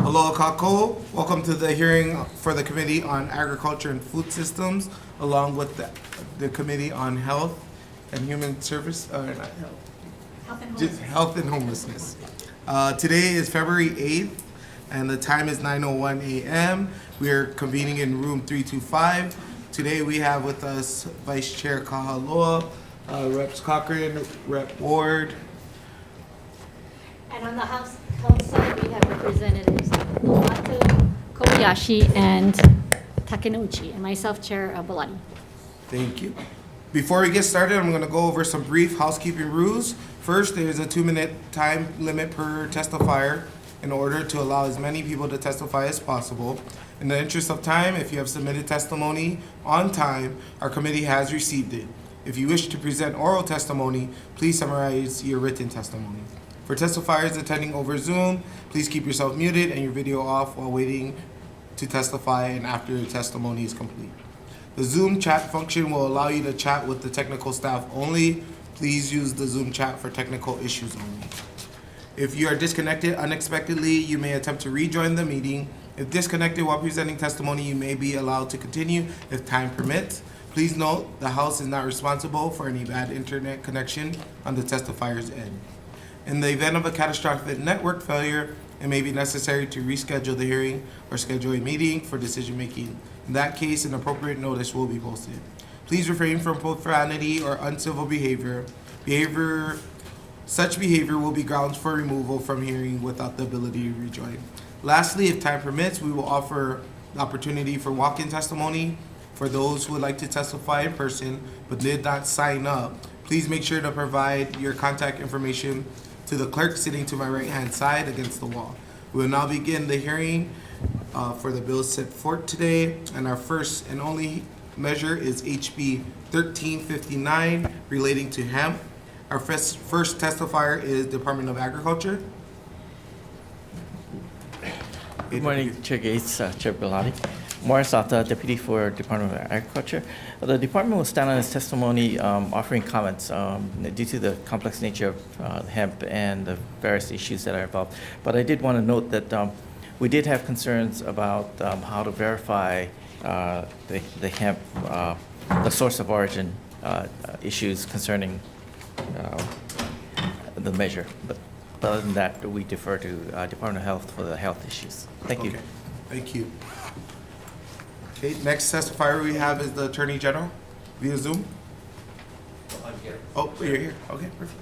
Aloha kako. Welcome to the hearing for the Committee on Agriculture and Food Systems, along with the Committee on Health and Human Service, not health, Health and Homelessness. Today is February 8th, and the time is 9:01 a.m. We are convening in room 325. Today we have with us Vice Chair Kahaloa, Reps Cochran, Rep Ward. And on the House side, we have Representatives Lovato, Kobayashi, and Takenouchi, and myself, Chair Baladi. Thank you. Before we get started, I'm going to go over some brief housekeeping rules. First, there's a 2-minute time limit per testifier in order to allow as many people to testify as possible. In the interest of time, if you have submitted testimony on time, our committee has received it. If you wish to present oral testimony, please summarize your written testimony. For testifiers attending over Zoom, please keep yourself muted and your video off while waiting to testify and after your testimony is complete. The Zoom chat function will allow you to chat with the technical staff only. Please use the Zoom chat for technical issues only. If you are disconnected unexpectedly, you may attempt to rejoin the meeting. If disconnected while presenting testimony, you may be allowed to continue if time permits. Please note, the House is not responsible for any bad internet connection on the testifier's end. In the event of a catastrophic network failure, it may be necessary to reschedule the hearing or schedule a meeting for decision-making. In that case, an appropriate notice will be posted. Please refrain from profanity or uncivil behavior. Such behavior will be grounds for removal from hearing without the ability to rejoin. Lastly, if time permits, we will offer the opportunity for walk-in testimony. For those who would like to testify in person but did not sign up, please make sure to provide your contact information to the clerk sitting to my right-hand side against the wall. We will now begin the hearing for the bills set forth today, and our first and only measure is HB 1359 relating to hemp. Our first testifier is Department of Agriculture. Good morning, Chair Gates, Chair Bellotti. Morris Atta, Deputy for Department of Agriculture. The department will stand on its testimony offering comments due to the complex nature of hemp and the various issues that are involved. But I did want to note that we did have concerns about how to verify the hemp, the source of origin issues concerning the measure. But other than that, we defer to Department of Health for the health issues. Thank you. Okay. Thank you. Okay, next testifier we have is the Attorney General via Zoom. I'm here. Oh, you're here. Okay, perfect.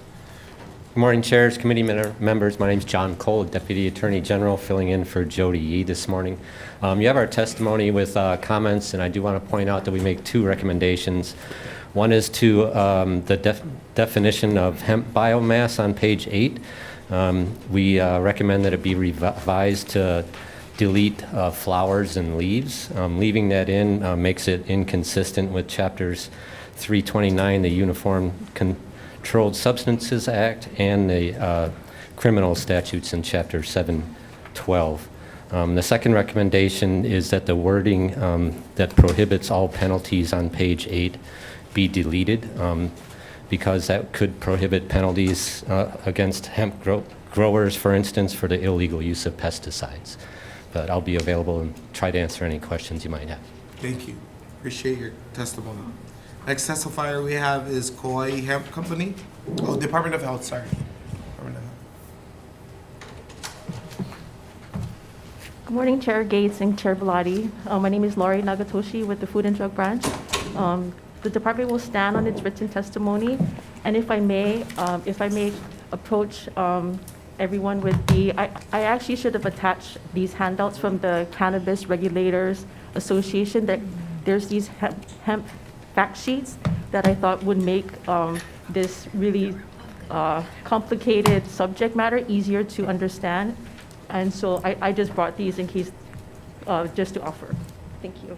Good morning, chairs, committee members. My name is John Cole, Deputy Attorney General, filling in for Jody Yee this morning. You have our testimony with comments, and I do want to point out that we make 2 recommendations. One is to the definition of hemp biomass on page 8. We recommend that it be revised to delete flowers and leaves. Leaving that in makes it inconsistent with chapters 329, the Uniform Controlled Substances Act, and the criminal statutes in chapter 712. The second recommendation is that the wording that prohibits all penalties on page 8 be deleted, because that could prohibit penalties against hemp growers, for instance, for the illegal use of pesticides. But I'll be available and try to answer any questions you might have. Thank you. Appreciate your testimony. Next testifier we have is Kauai Hemp Company. Oh, Department of Health, sorry. Department of Health. Good morning, Chair Gates and Chair Bellotti. My name is Laurie Nagatoshi with the Food and Drug Branch. The department will stand on its written testimony, and if I may approach everyone with I actually should have attached these handouts from the Cannabis Regulators Association. That there's these hemp fact sheets that I thought would make this really complicated subject matter easier to understand. And so I just brought these in case, just to offer. Thank you.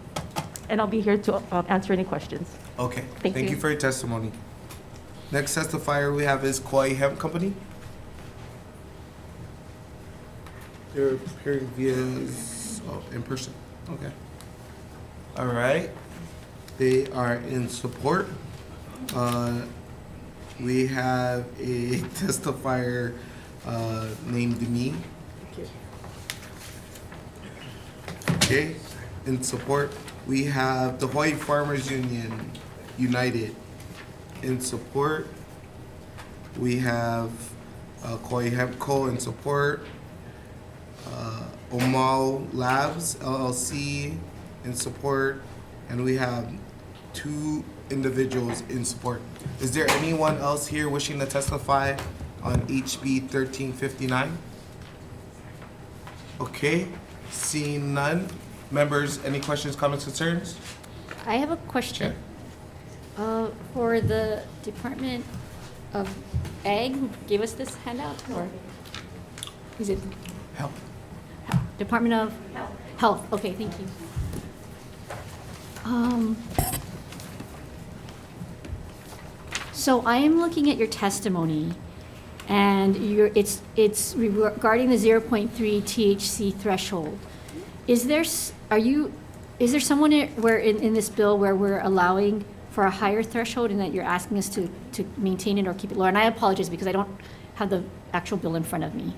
And I'll be here to answer any questions. Okay. Thank you. You for your testimony. Next testifier we have is Kauai Hemp Company. They're appearing via in person. Okay. All right. They are in support. We have a testifier named me. Okay, in support, we have the Hawaii Farmers Union United. In support, we have Kauai Hemp Co. in support, Omau Labs LLC in support, and we have 2 individuals in support. Is there anyone else here wishing to testify on HB 1359? Okay, seeing none. Members, any questions, comments, concerns? I have a question. For the Department of Ag, who gave us this handout, or is it Help. Department of Health? Okay, thank you. So I am looking at your testimony, and it's regarding the 0.3 THC threshold. Is there someone where in this bill where we're allowing for a higher threshold and that you're asking us to maintain it or keep it lower? And I apologize because I don't have the actual bill in front of me.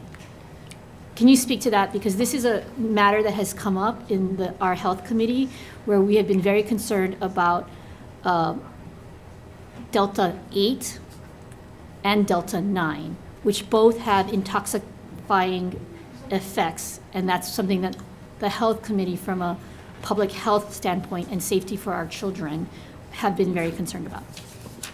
Can you speak to that? Because this is a matter that has come up in our health committee where we have been very concerned about Delta 8 and Delta 9, which both have intoxifying effects. And that's something that the health committee, from a public health standpoint and safety for our children, have been very concerned about.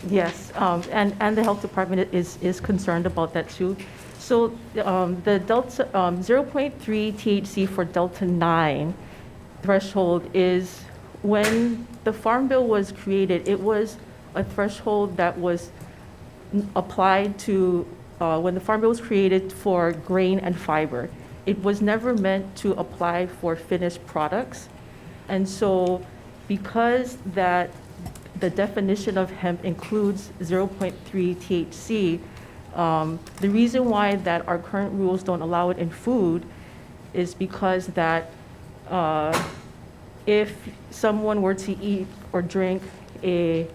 Yes, and the health department is concerned about that too. So the Delta 0.3 THC for Delta 9 threshold is, when the Farm Bill was created, it was a threshold that was applied to, when the Farm Bill was created, for grain and fiber. It was never meant to apply for finished products. And so because that the definition of hemp includes 0.3 THC, the reason why that our current rules don't allow it in food is because that if someone were to eat or drink a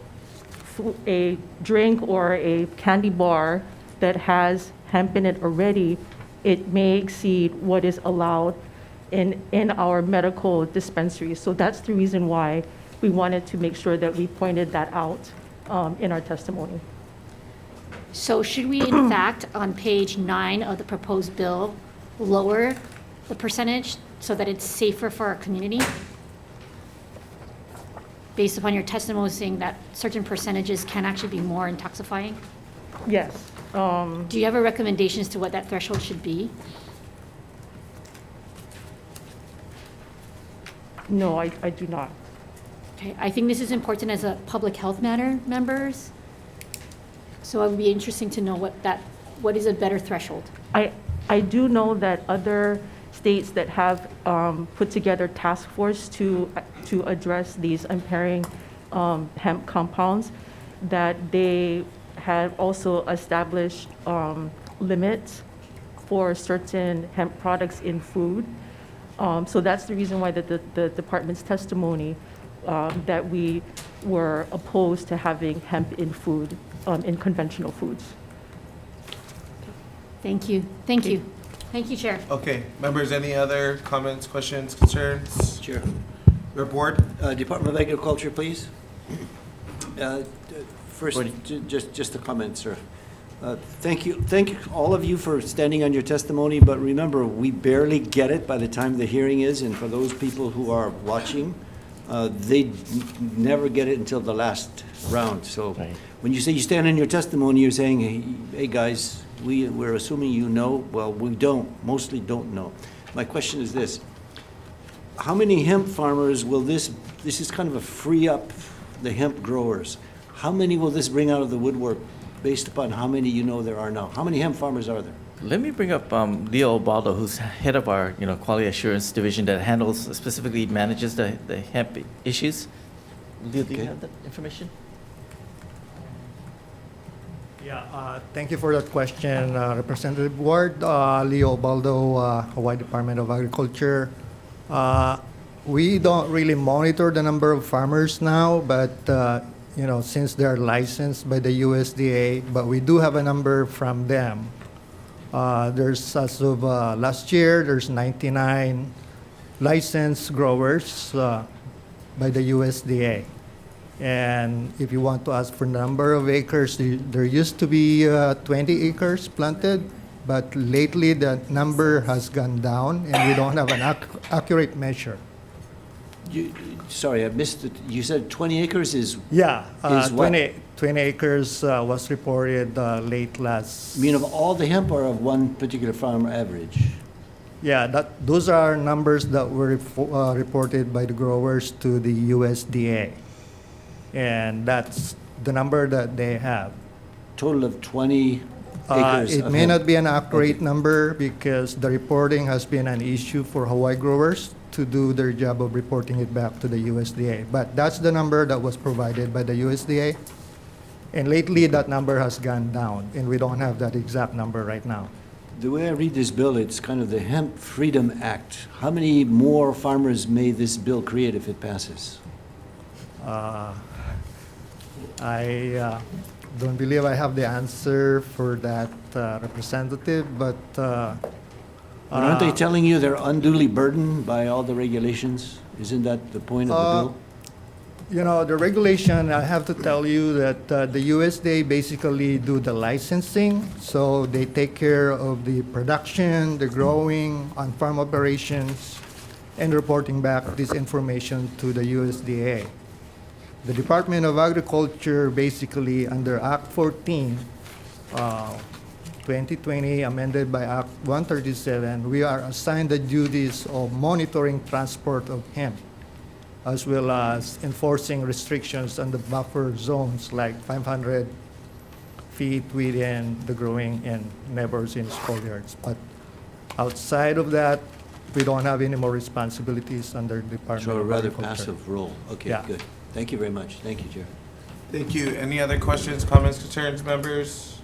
drink or a candy bar that has hemp in it already, it may exceed what is allowed in our medical dispensaries. So that's the reason why we wanted to make sure that we pointed that out in our testimony. So should we, in fact, on page 9 of the proposed bill, lower the percentage so that it's safer for our community? Based upon your testimony saying that certain percentages can actually be more intoxifying? Yes. Do you have a recommendation as to what that threshold should be? No, I do not. Okay, I think this is important as a public health matter, members. So it would be interesting to know what is a better threshold. I do know that other states that have put together task force to address these impairing hemp compounds, that they have also established limits for certain hemp products in food. So that's the reason why the department's testimony that we were opposed to having hemp in food, in conventional foods. Thank you. Thank you. Thank you, Chair. Okay, members, any other comments, questions, concerns? Chair. Report. Department of Agriculture, please. First, just a comment, sir. Thank you, all of you for standing on your testimony, but remember, we barely get it by the time the hearing is, and for those people who are watching, they never get it until the last round. So Right. when you say you stand on your testimony, you're saying, hey guys, we're assuming you know. Well, we mostly don't know. My question is this: how many hemp farmers will this is kind of a free up the hemp growers. How many will this bring out of the woodwork based upon how many you know there are now? How many hemp farmers are there? Let me bring up Leo Ubaldo, who's head of our quality assurance division that specifically manages the hemp issues. Leo, do you Okay. have that information? Yeah, thank you for that question, Representative Ward. Leo Ubaldo, Hawaii Department of Agriculture. We don't really monitor the number of farmers now, but since they're licensed by the USDA, but we do have a number from them. There's, as of last year, there's 99 licensed growers by the USDA. And if you want to ask for number of acres, there used to be 20 acres planted, but lately the number has gone down and we don't have an accurate measure. Sorry, I missed it. You said 20 acres is, Yeah, Is what? 20 acres was reported late last. you mean of all the hemp or of one particular farm average? Yeah, those are numbers that were reported by the growers to the USDA. And that's the number that they have. Total of 20 acres It of may hemp. not be an accurate Okay. number because the reporting has been an issue for Hawaii growers to do their job of reporting it back to the USDA. But that's the number that was provided by the USDA. And lately, that number has gone down, and we don't have that exact number right now. The way I read this bill, it's kind of the Hemp Freedom Act. How many more farmers may this bill create if it passes? I don't believe I have the answer for that, Representative, but But aren't they telling you they're unduly burdened by all the regulations? Isn't that the point of the bill? you know, the regulation, I have to tell you that the USDA basically do the licensing, so they take care of the production, the growing, on-farm operations, and reporting back this information to the USDA. The Department of Agriculture, basically under Act 14, 2020, amended by Act 137, we are assigned the duties of monitoring transport of hemp, as well as enforcing restrictions on the buffer zones like 500 feet within the growing and neighbors in schoolyards. But outside of that, we don't have any more responsibilities under the Department So a of rather Agriculture. passive role. Okay, Yeah. good. Thank you very much. Thank you, Chair. Thank you. Any other questions, comments, concerns, members?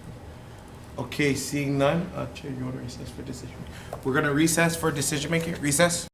Okay, seeing none, Chair, you want to recess for decision? We're going to recess for decision making. Recess?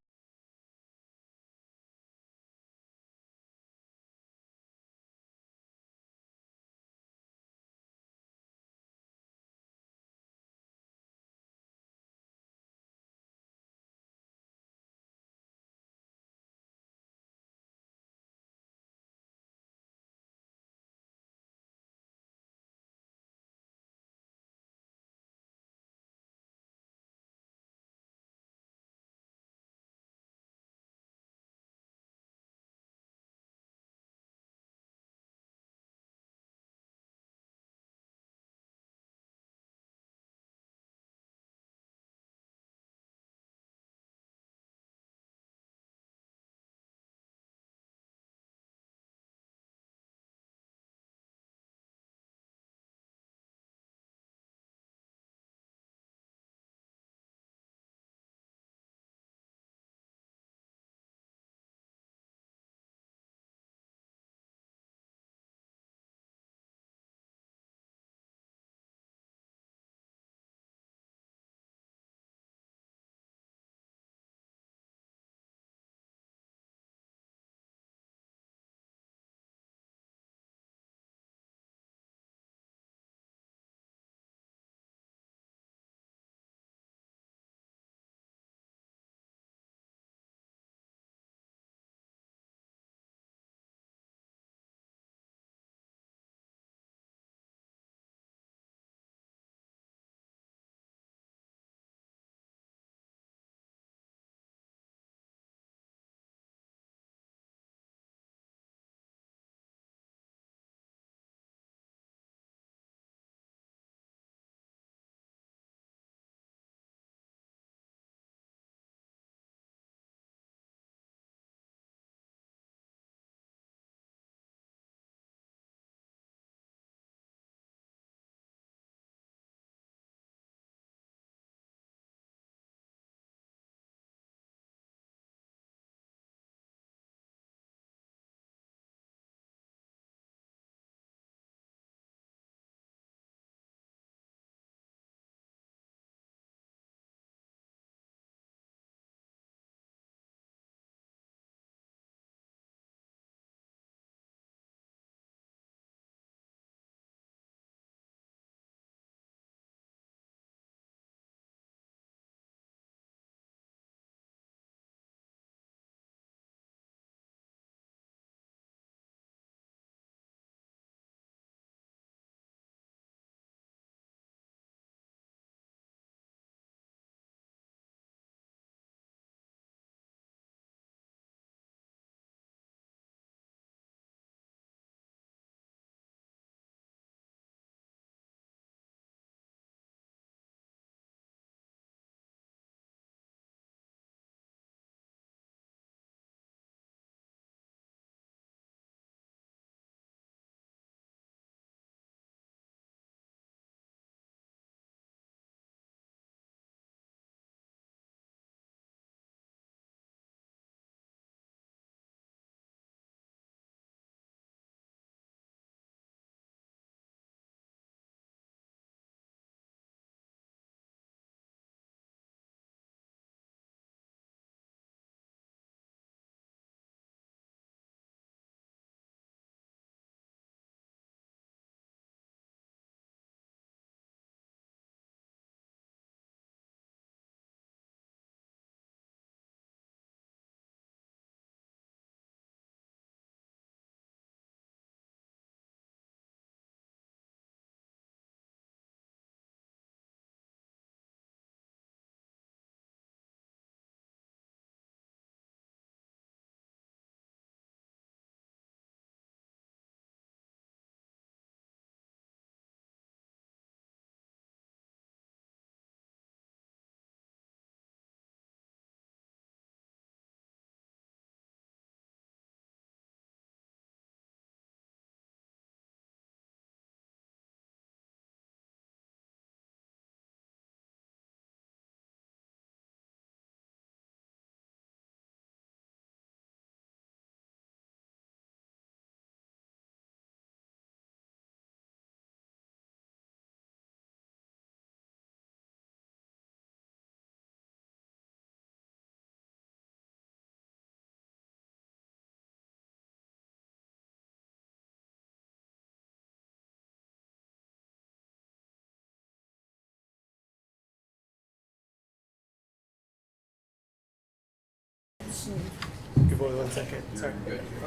Give me 1 second. Sorry.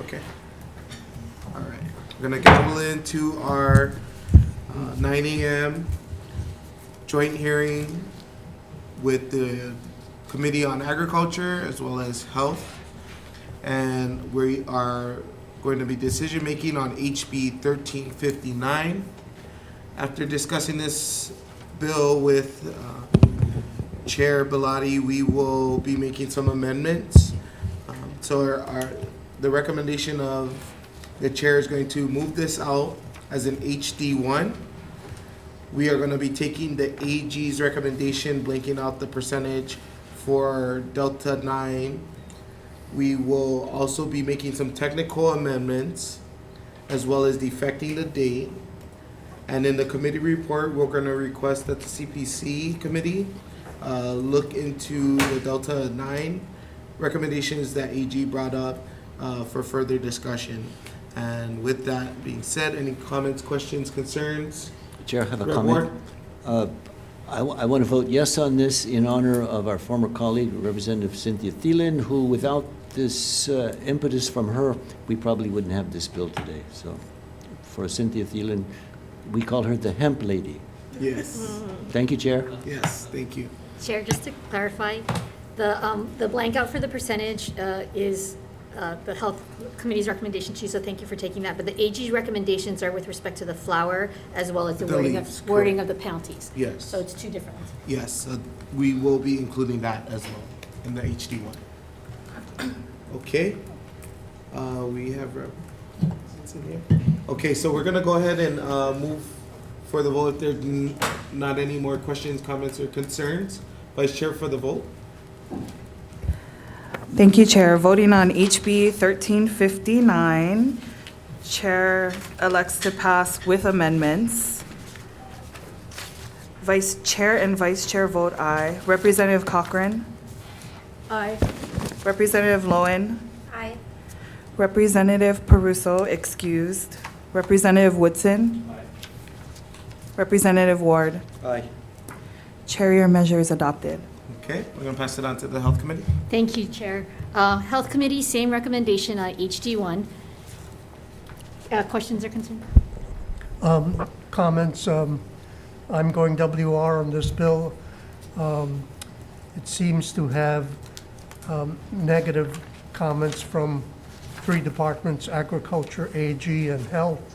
Okay. All right. We're gonna go into our 9 a.m. joint hearing with the Committee on Agriculture as well as Health. And we are going to be decision making on HB 1359. After discussing this bill with Chair Bellotti, we will be making some amendments. The recommendation of the chair is going to move this out as an HD1. We are going to be taking the AG's recommendation, blanking out the percentage for Delta 9. We will also be making some technical amendments as well as defecting the date. And in the committee report, we're going to request that the CPC committee look into the Delta 9 recommendations that AG brought up for further discussion. And with that being said, any comments, questions, concerns? Chair, I have a Rep. comment. Ward? I want to vote yes on this in honor of our former colleague, Representative Cynthia Thielen, who without this impetus from her, we probably wouldn't have this bill today. So for Cynthia Thielen, we call her the hemp lady. Yes. Thank you, Chair. Yes, thank you. Chair, just to clarify, the blank out for the percentage is the Health Committee's recommendation too, so thank you for taking that. But the AG's recommendations are with respect to the flour as well as the The wording leaves, wording of the penalties. Yes. So it's two different ones. Yes, we will be including that as well in the HD one. Okay. We have it's in here. Okay, so we're gonna go ahead and move for the vote. If there's not any more questions, comments, or concerns, Vice Chair for the vote. Thank you, Chair. Voting on HB 1359, Chair elects to pass with amendments. Vice Chair and Vice Chair vote aye. Representative Cochran? Aye. Representative Lowen? Aye. Representative Peruso, excused. Representative Woodson? Aye. Representative Ward? Aye. Chair, your measure is adopted. Okay, we're gonna pass it on to the Health Committee. Thank you, Chair. Health Committee, same recommendation, HD1. Questions or concerns? Comments. I'm going WR on this bill. It seems to have negative comments from three departments: Agriculture, AG, and Health.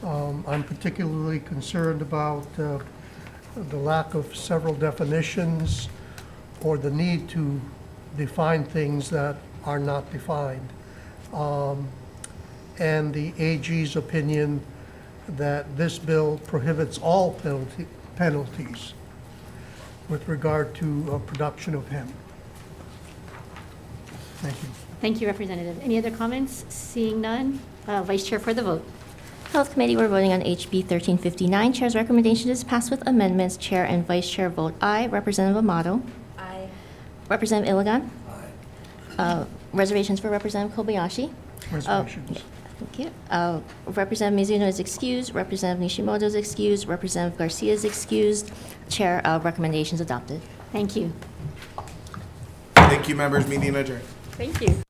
I'm particularly concerned about the lack of several definitions or the need to define things that are not defined. And the AG's opinion that this bill prohibits all penalties with regard to production of hemp. Thank you. Thank you, Representative. Any other comments? Seeing none, Vice Chair for the vote. Health Committee, we're voting on HB 1359. Chair's recommendation is passed with amendments. Chair and Vice Chair vote aye. Representative Amato? Aye. Representative Iligan? Aye. Reservations for Representative Kobayashi? Reservations. Thank you. Representative Mizuno is excused. Representative Nishimoto is excused. Representative Garcia is excused. Chair, recommendations adopted. Thank you. Thank you, members. Meeting adjourned. Thank you.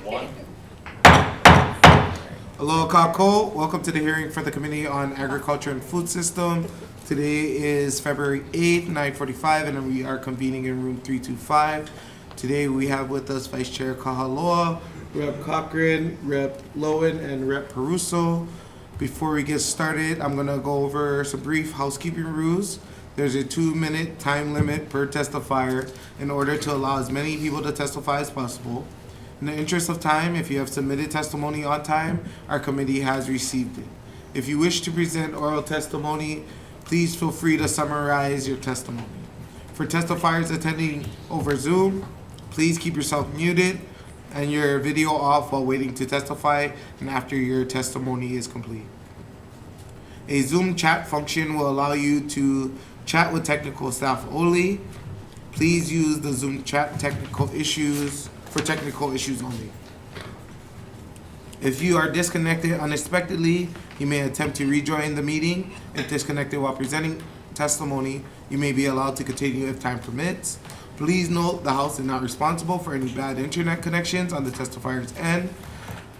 Aloha Kako, welcome to the hearing for the Committee on Agriculture and Food System. Today is February 8th, 9:45, and we are convening in room 325. Today we have with us Vice Chair Kahaloa, Rep. Cochran, Rep. Lowen, and Rep. Peruso. Before we get started, I'm gonna go over some brief housekeeping rules. There's a 2-minute time limit per testifier in order to allow as many people to testify as possible. In the interest of time, if you have submitted testimony on time, our committee has received it. If you wish to present oral testimony, please feel free to summarize your testimony. For testifiers attending over Zoom, please keep yourself muted and your video off while waiting to testify and after your testimony is complete. A Zoom chat function will allow you to chat with technical staff only. Please use the Zoom chat for technical issues only. If you are disconnected unexpectedly, you may attempt to rejoin the meeting. If disconnected while presenting testimony, you may be allowed to continue if time permits. Please note the House is not responsible for any bad internet connections on the testifier's end.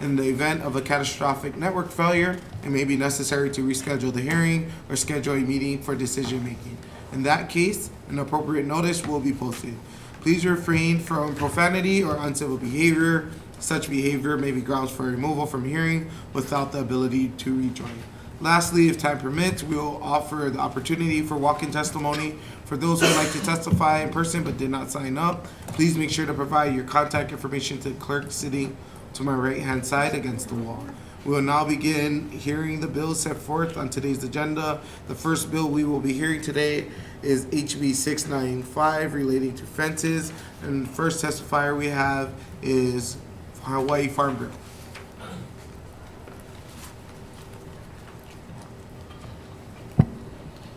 In the event of a catastrophic network failure, it may be necessary to reschedule the hearing or schedule a meeting for decision making. In that case, an appropriate notice will be posted. Please refrain from profanity or uncivil behavior. Such behavior may be grounds for removal from hearing without the ability to rejoin. Lastly, if time permits, we will offer the opportunity for walk-in testimony. For those who would like to testify in person but did not sign up, please make sure to provide your contact information to the clerk sitting to my right-hand side against the wall. We will now begin hearing the bills set forth on today's agenda. The first bill we will be hearing today is HB 695 relating to fences. And the first testifier we have is Hawaii Farm Bureau.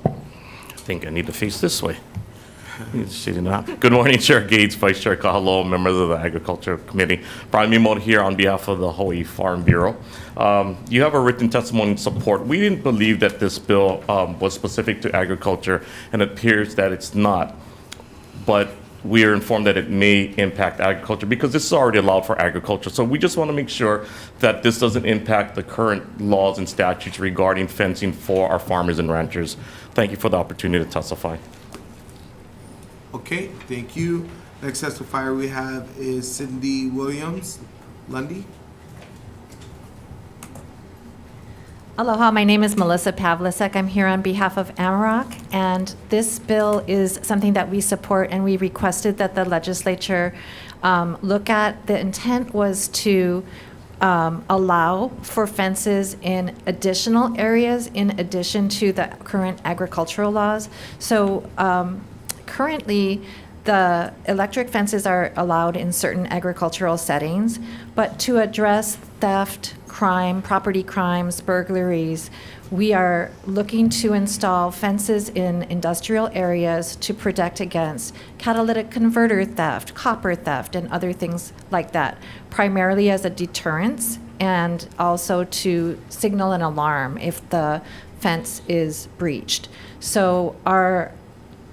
I think I need to face this way. Sitting up. Good morning, Chair Gates, Vice Chair Kahaloa, members of the Agriculture Committee. Brian Mimoto here on behalf of the Hawaii Farm Bureau. You have a written testimony in support. We didn't believe that this bill was specific to agriculture, and it appears that it's not. But we are informed that it may impact agriculture because this is already allowed for agriculture. So we just want to make sure that this doesn't impact the current laws and statutes regarding fencing for our farmers and ranchers. Thank you for the opportunity to testify. Okay, thank you. Next testifier we have is Cindy Williams Lundy. Aloha, my name is Melissa Pavlicek. I'm here on behalf of Amarok, and this bill is something that we support, and we requested that the legislature look at. The intent was to allow for fences in additional areas in addition to the current agricultural laws. So currently, the electric fences are allowed in certain agricultural settings, but to address theft, crime, property crimes, burglaries, we are looking to install fences in industrial areas to protect against catalytic converter theft, copper theft, and other things like that, primarily as a deterrence and also to signal an alarm if the fence is breached. So our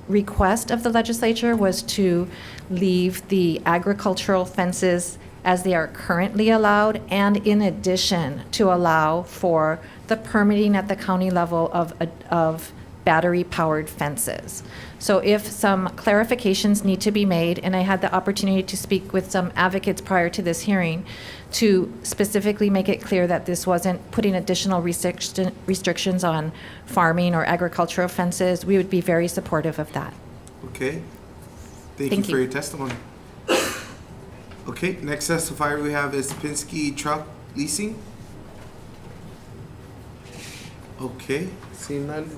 request of the legislature was to leave the agricultural fences as they are currently allowed, and in addition to allow for the permitting at the county level of battery-powered fences. So if some clarifications need to be made, and I had the opportunity to speak with some advocates prior to this hearing to specifically make it clear that this wasn't putting additional restrictions on farming or agricultural fences, we would be very supportive of that. Okay. Thank you for your testimony. Okay, next testifier we have is Penske Truck Leasing. Okay, seeing none.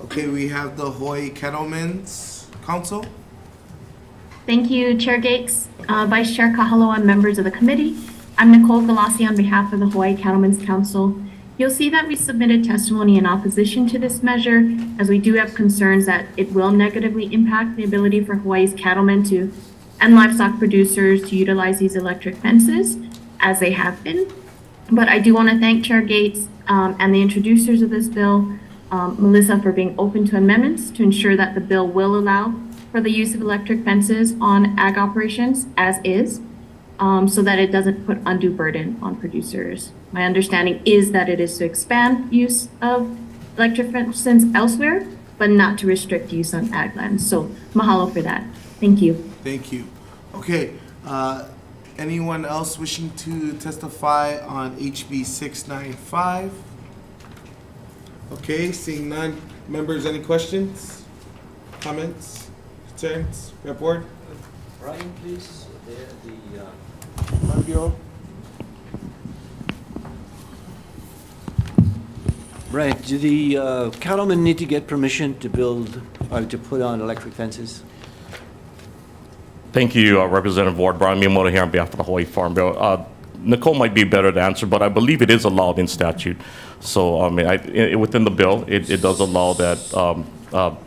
Okay, we have the Hawaii Cattlemen's Council. Thank you, Chair Gates, Vice Chair Kahaloa, and members of the committee. I'm Nicole Galassi on behalf of the Hawaii Cattlemen's Council. You'll see that we submitted testimony in opposition to this measure, as we do have concerns that it will negatively impact the ability for Hawaii's cattlemen and livestock producers to utilize these electric fences, as they have been. But I do want to thank Chair Gates and the introducers of this bill, Melissa, for being open to amendments to ensure that the bill will allow for the use of electric fences on ag operations as is. so that it doesn't put undue burden on producers. My understanding is that it is to expand use of electric fences elsewhere, but not to restrict use on ag lands. So mahalo for that. Thank you. Thank you. Okay, anyone else wishing to testify on HB 695? Okay, seeing none. Members, any questions, comments, concerns, report? Brian, please, the Farm Bureau. Brian, do the cattlemen need to get permission to build, or to put on electric fences? Thank you, Representative Ward. Brian Miyamoto here on behalf of the Hawaii Farm Bill. Nicole might be better to answer, but I believe it is allowed in statute. So, I mean, within the bill, it does allow that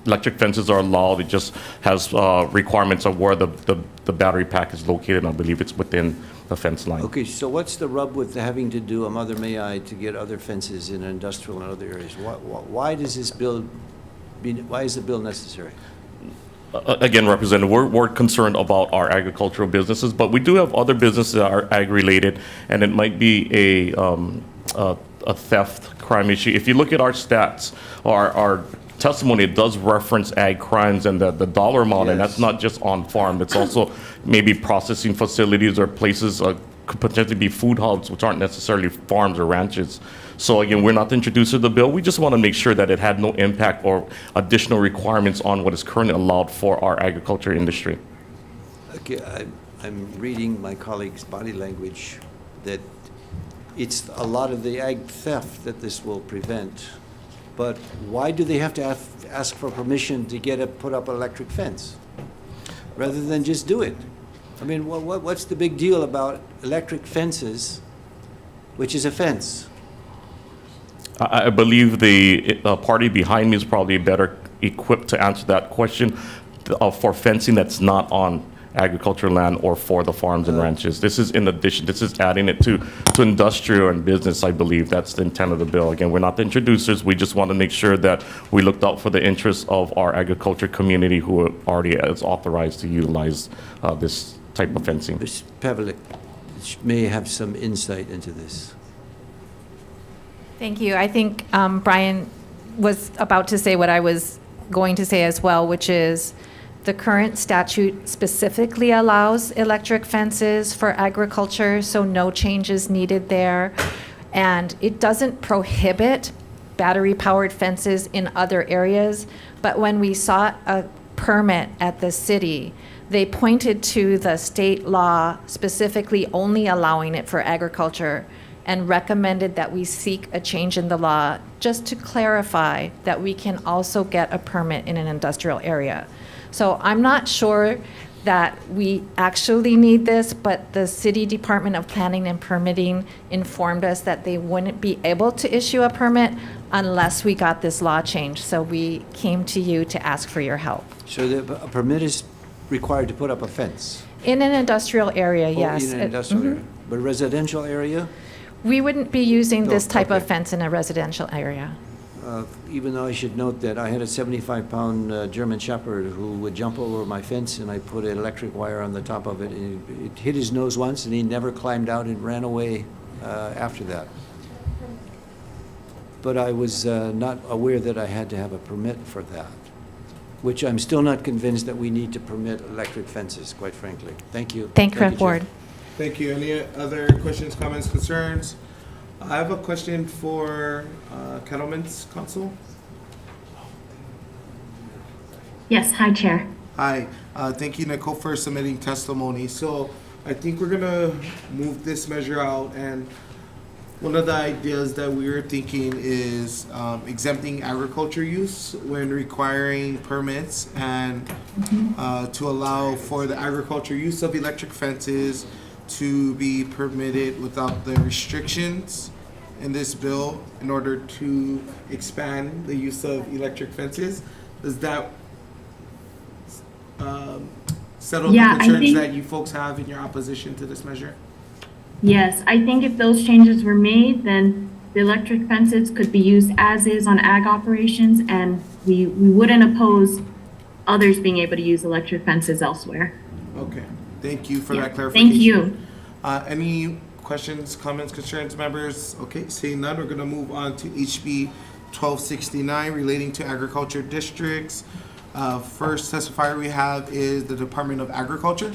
electric fences are allowed. It just has requirements of where the battery pack is located. I believe it's within the fence line. Okay, so what's the rub with having to do a Mother May I to get other fences in industrial and other areas? Why does this bill, why is the bill necessary? Again, Representative, we're concerned about our agricultural businesses, but we do have other businesses that are ag-related, and it might be a theft crime issue. If you look at our stats, our testimony, it does reference ag crimes and the dollar amount, and that's not just on farm. It's also maybe processing facilities or places could potentially be food hubs, which aren't necessarily farms or ranches. So again, we're not the introducer of the bill. We just want to make sure that it had no impact or additional requirements on what is currently allowed for our agriculture industry. Okay, I'm reading my colleague's body language that it's a lot of the ag theft that this will prevent. But why do they have to ask for permission to put up an electric fence rather than just do it? I mean, what's the big deal about electric fences, which is a fence? I believe the party behind me is probably better equipped to answer that question for fencing that's not on agricultural land or for the farms and ranches. This is in addition, this is adding it to industrial and business, I believe. That's the intent of the bill. Again, we're not the introducers. We just want to make sure that we looked out for the interests of our agriculture community who already is authorized to utilize this type of fencing. Ms. Pavlik may have some insight into this. Thank you. I think Brian was about to say what I was going to say as well, which is the current statute specifically allows electric fences for agriculture, so no changes needed there. And it doesn't prohibit battery-powered fences in other areas, but when we sought a permit at the city, they pointed to the state law specifically only allowing it for agriculture and recommended that we seek a change in the law just to clarify that we can also get a permit in an industrial area. So I'm not sure that we actually need this, but the City Department of Planning and Permitting informed us that they wouldn't be able to issue a permit unless we got this law changed. So we came to you to ask for your help. So a permit is required to put up a fence? In an industrial area, yes. In an industrial area. But a residential area? We wouldn't be using this No, type of okay. fence in a residential area. Even though I should note that I had a 75-pound German Shepherd who would jump over my fence, and I put an electric wire on the top of it, and it hit his nose once, and he never climbed out and ran away after that. But I was not aware that I had to have a permit for that, which I'm still not convinced that we need to permit electric fences, quite frankly. Thank you. Thank you, Chair. Ward. Thank you. Any other questions, comments, concerns? I have a question for Cattlemen's Council. Yes, hi, Chair. Hi, thank you, Nicole, for submitting testimony. So I think we're gonna move this measure out, and one of the ideas that we were thinking is exempting agriculture use when requiring permits and to allow for the agriculture use of electric fences to be permitted without the restrictions in this bill in order to expand the use of electric fences. Does that settle Yeah, the I concerns think- that you folks have in your opposition to this measure? Yes, I think if those changes were made, then the electric fences could be used as is on ag operations, and we wouldn't oppose others being able to use electric fences elsewhere. Okay, Thank you for Yeah, that clarification. thank you. Any questions, comments, concerns, members? Okay, seeing none, we're gonna move on to HB 1269 relating to agriculture districts. First testifier we have is the Department of Agriculture.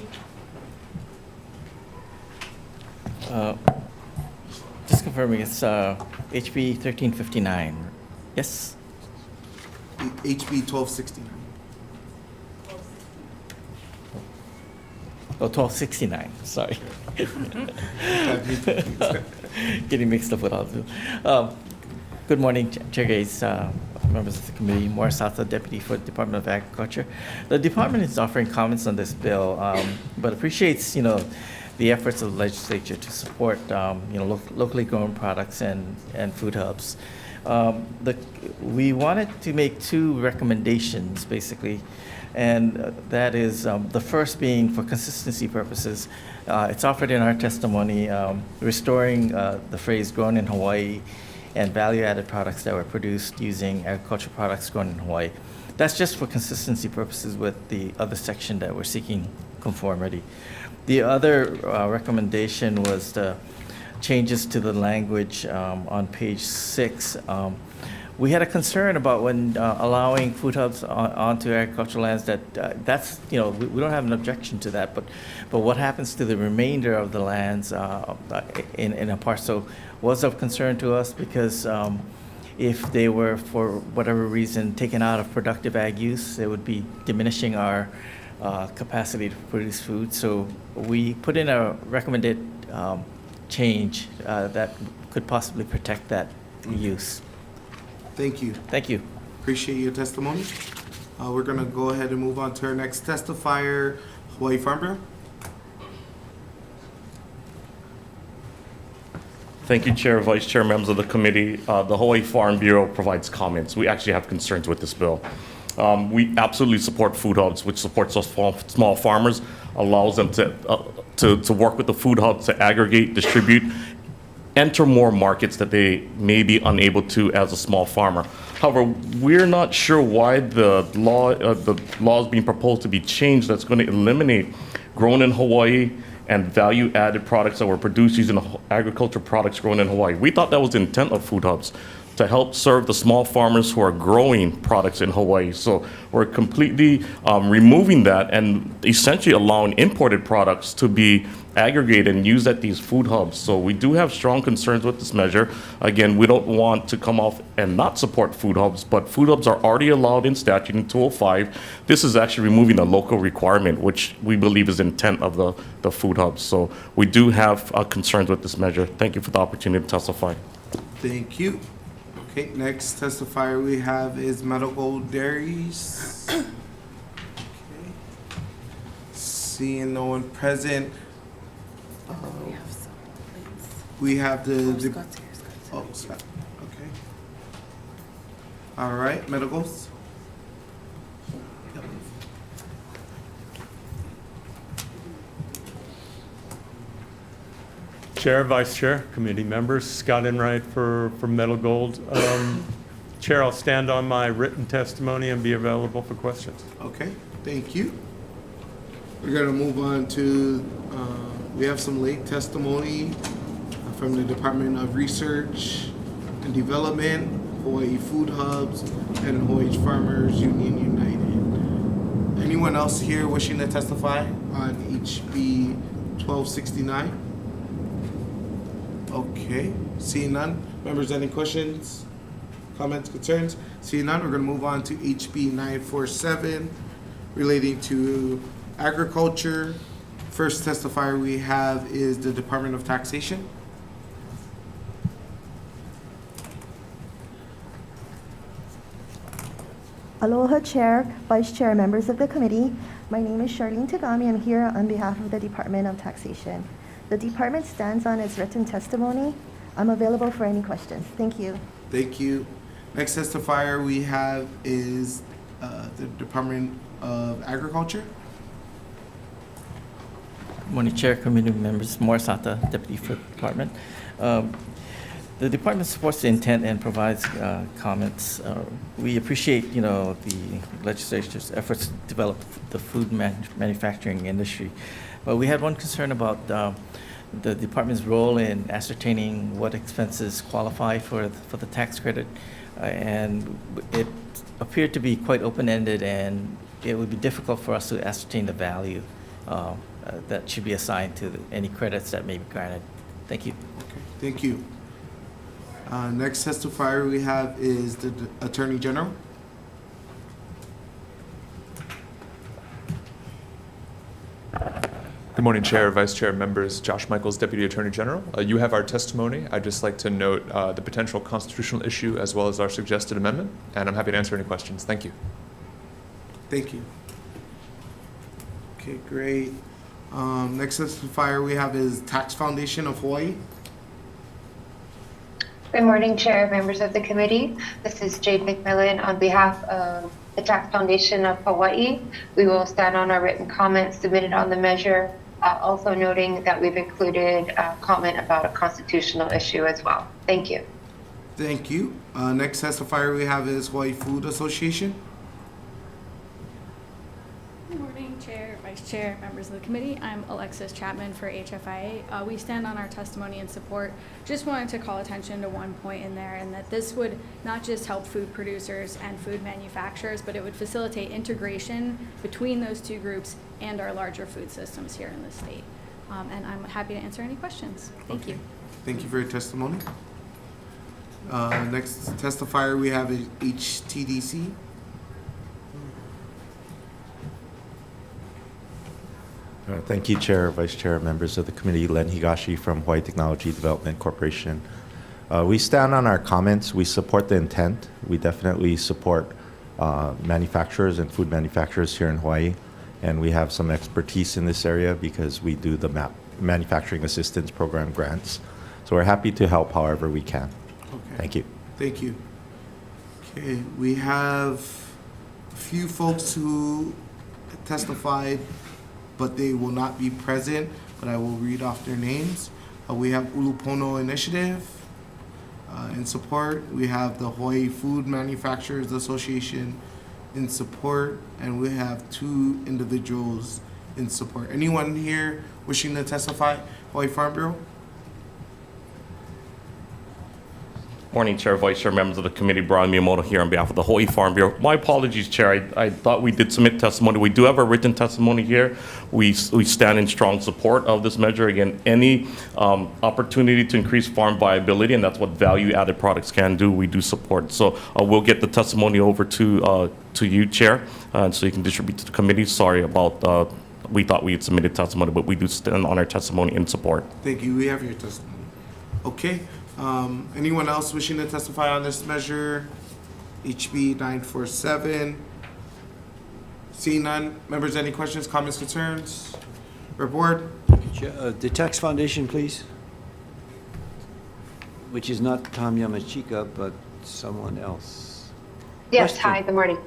Just confirming, it's HB 1359. Yes? HB 1269. Oh, 1269, sorry. Getting mixed up with all of them. Good morning, Chair Gates, members of the committee. Morris Sata, Deputy for the Department of Agriculture. The department is offering comments on this bill, but appreciates, the efforts of the legislature to support, locally grown products and food hubs. We wanted to make two recommendations, basically, and that is the first being for consistency purposes. It's offered in our testimony, restoring the phrase "grown in Hawaii" and value-added products that were produced using agricultural products grown in Hawaii. That's just for consistency purposes with the other section that we're seeking conformity. The other recommendation was the changes to the language on page 6. We had a concern about when allowing food hubs onto agricultural lands that's, we don't have an objection to that, but what happens to the remainder of the lands in a parcel was of concern to us because if they were, for whatever reason, taken out of productive ag use, it would be diminishing our capacity to produce food. So we put in a recommended change that could possibly protect that use. Thank you. Thank you. Appreciate your testimony. We're gonna go ahead and move on to our next testifier, Hawaii Farm Bureau. Thank you, Chair, Vice Chair, members of the committee. The Hawaii Farm Bureau provides comments. We actually have concerns with this bill. We absolutely support food hubs, which supports those small farmers, allows them to work with the food hubs to aggregate, distribute, enter more markets that they may be unable to as a small farmer. However, we're not sure why the law is being proposed to be changed that's going to eliminate grown in Hawaii and value-added products that were produced using agricultural products grown in Hawaii. We thought that was the intent of food hubs, to help serve the small farmers who are growing products in Hawaii. So we're completely removing that and essentially allowing imported products to be aggregated and used at these food hubs. So we do have strong concerns with this measure. Again, we don't want to come off and not support food hubs, but food hubs are already allowed in statute in 205. This is actually removing a local requirement, which we believe is the intent of the food hubs. So we do have concerns with this measure. Thank you for the opportunity to testify. Thank you. Okay, next testifier we have is Medical Dairies. Okay. Seeing no one present. We have the oh, Scott. Okay. All right, medicals. Yep. Chair, Vice Chair, committee members, Scott Enright for Metal Gold. Chair, I'll stand on my written testimony and be available for questions. Okay, thank you. We're gonna move on to, we have some late testimony from the Department of Research and Development, Hawaii Food Hubs, and Hawaii Farmers Union United. Anyone else here wishing to testify on HB 1269? Okay, seeing none. Members, any questions, comments, concerns? Seeing none, we're gonna move on to HB 947 relating to agriculture. First testifier we have is the Department of Taxation. Aloha Chair, Vice Chair, members of the committee. My name is Charlene Tagami. I'm here on behalf of the Department of Taxation. The department stands on its written testimony. I'm available for any questions. Thank you. Thank you. Next testifier we have is the Department of Agriculture. Morning, Chair, committee members, Morris Sata, Deputy for the Department. The department supports the intent and provides comments. We appreciate, the legislature's efforts to develop the food manufacturing industry. But we had one concern about the department's role in ascertaining what expenses qualify for the tax credit. And it appeared to be quite open-ended, and it would be difficult for us to ascertain the value that should be assigned to any credits that may be granted. Thank you. Okay, thank you. Next testifier we have is the Attorney General. Good morning, Chair, Vice Chair, members. Josh Michaels, Deputy Attorney General. You have our testimony. I'd just like to note the potential constitutional issue as well as our suggested amendment, and I'm happy to answer any questions. Thank you. Thank you. Okay, great. Next testifier we have is Tax Foundation of Hawaii. Good morning, Chair, members of the committee. This is Jade McMillan on behalf of the Tax Foundation of Hawaii. We will stand on our written comments submitted on the measure, also noting that we've included a comment about a constitutional issue as well. Thank you. Thank you. Next testifier we have is Hawaii Food Association. Good morning, Chair, Vice Chair, members of the committee. I'm Alexis Chapman for HFIA. We stand on our testimony and support. Just wanted to call attention to one point in there, and that this would not just help food producers and food manufacturers, but it would facilitate integration between those two groups and our larger food systems here in the state. And I'm happy to answer any questions. Thank you. Thank you for your testimony. Next testifier we have is HTDC. Thank you, Chair, Vice Chair, members of the committee. Len Higashi from Hawaii Technology Development Corporation. We stand on our comments. We support the intent. We definitely support manufacturers and food manufacturers here in Hawaii. And we have some expertise in this area because we do the Manufacturing Assistance Program grants. So we're happy to help however we can. Okay. Thank you. Thank you. Okay, we have a few folks who testified, but they will not be present, but I will read off their names. We have Ulupono Initiative in support. We have the Hawaii Food Manufacturers Association in support, and we have 2 individuals in support. Anyone here wishing to testify? Hawaii Farm Bureau? Morning, Chair, Vice Chair, members of the committee. Brian Miyamoto here on behalf of the Hawaii Farm Bureau. My apologies, Chair. I thought we did submit testimony. We do have a written testimony here. We stand in strong support of this measure. Again, any opportunity to increase farm viability, and that's what value-added products can do, we do support. So we'll get the testimony over to you, Chair, so you can distribute to the committee. Sorry about, we thought we had submitted testimony, but we do stand on our testimony in support. Thank you. We have your testimony. Okay. Anyone else wishing to testify on this measure? HB 947. Seeing none. Members, any questions, comments, concerns? Report. The Tax Foundation, please. Which is not Tom Yamachika, but someone else. Yes, Question. hi, good morning.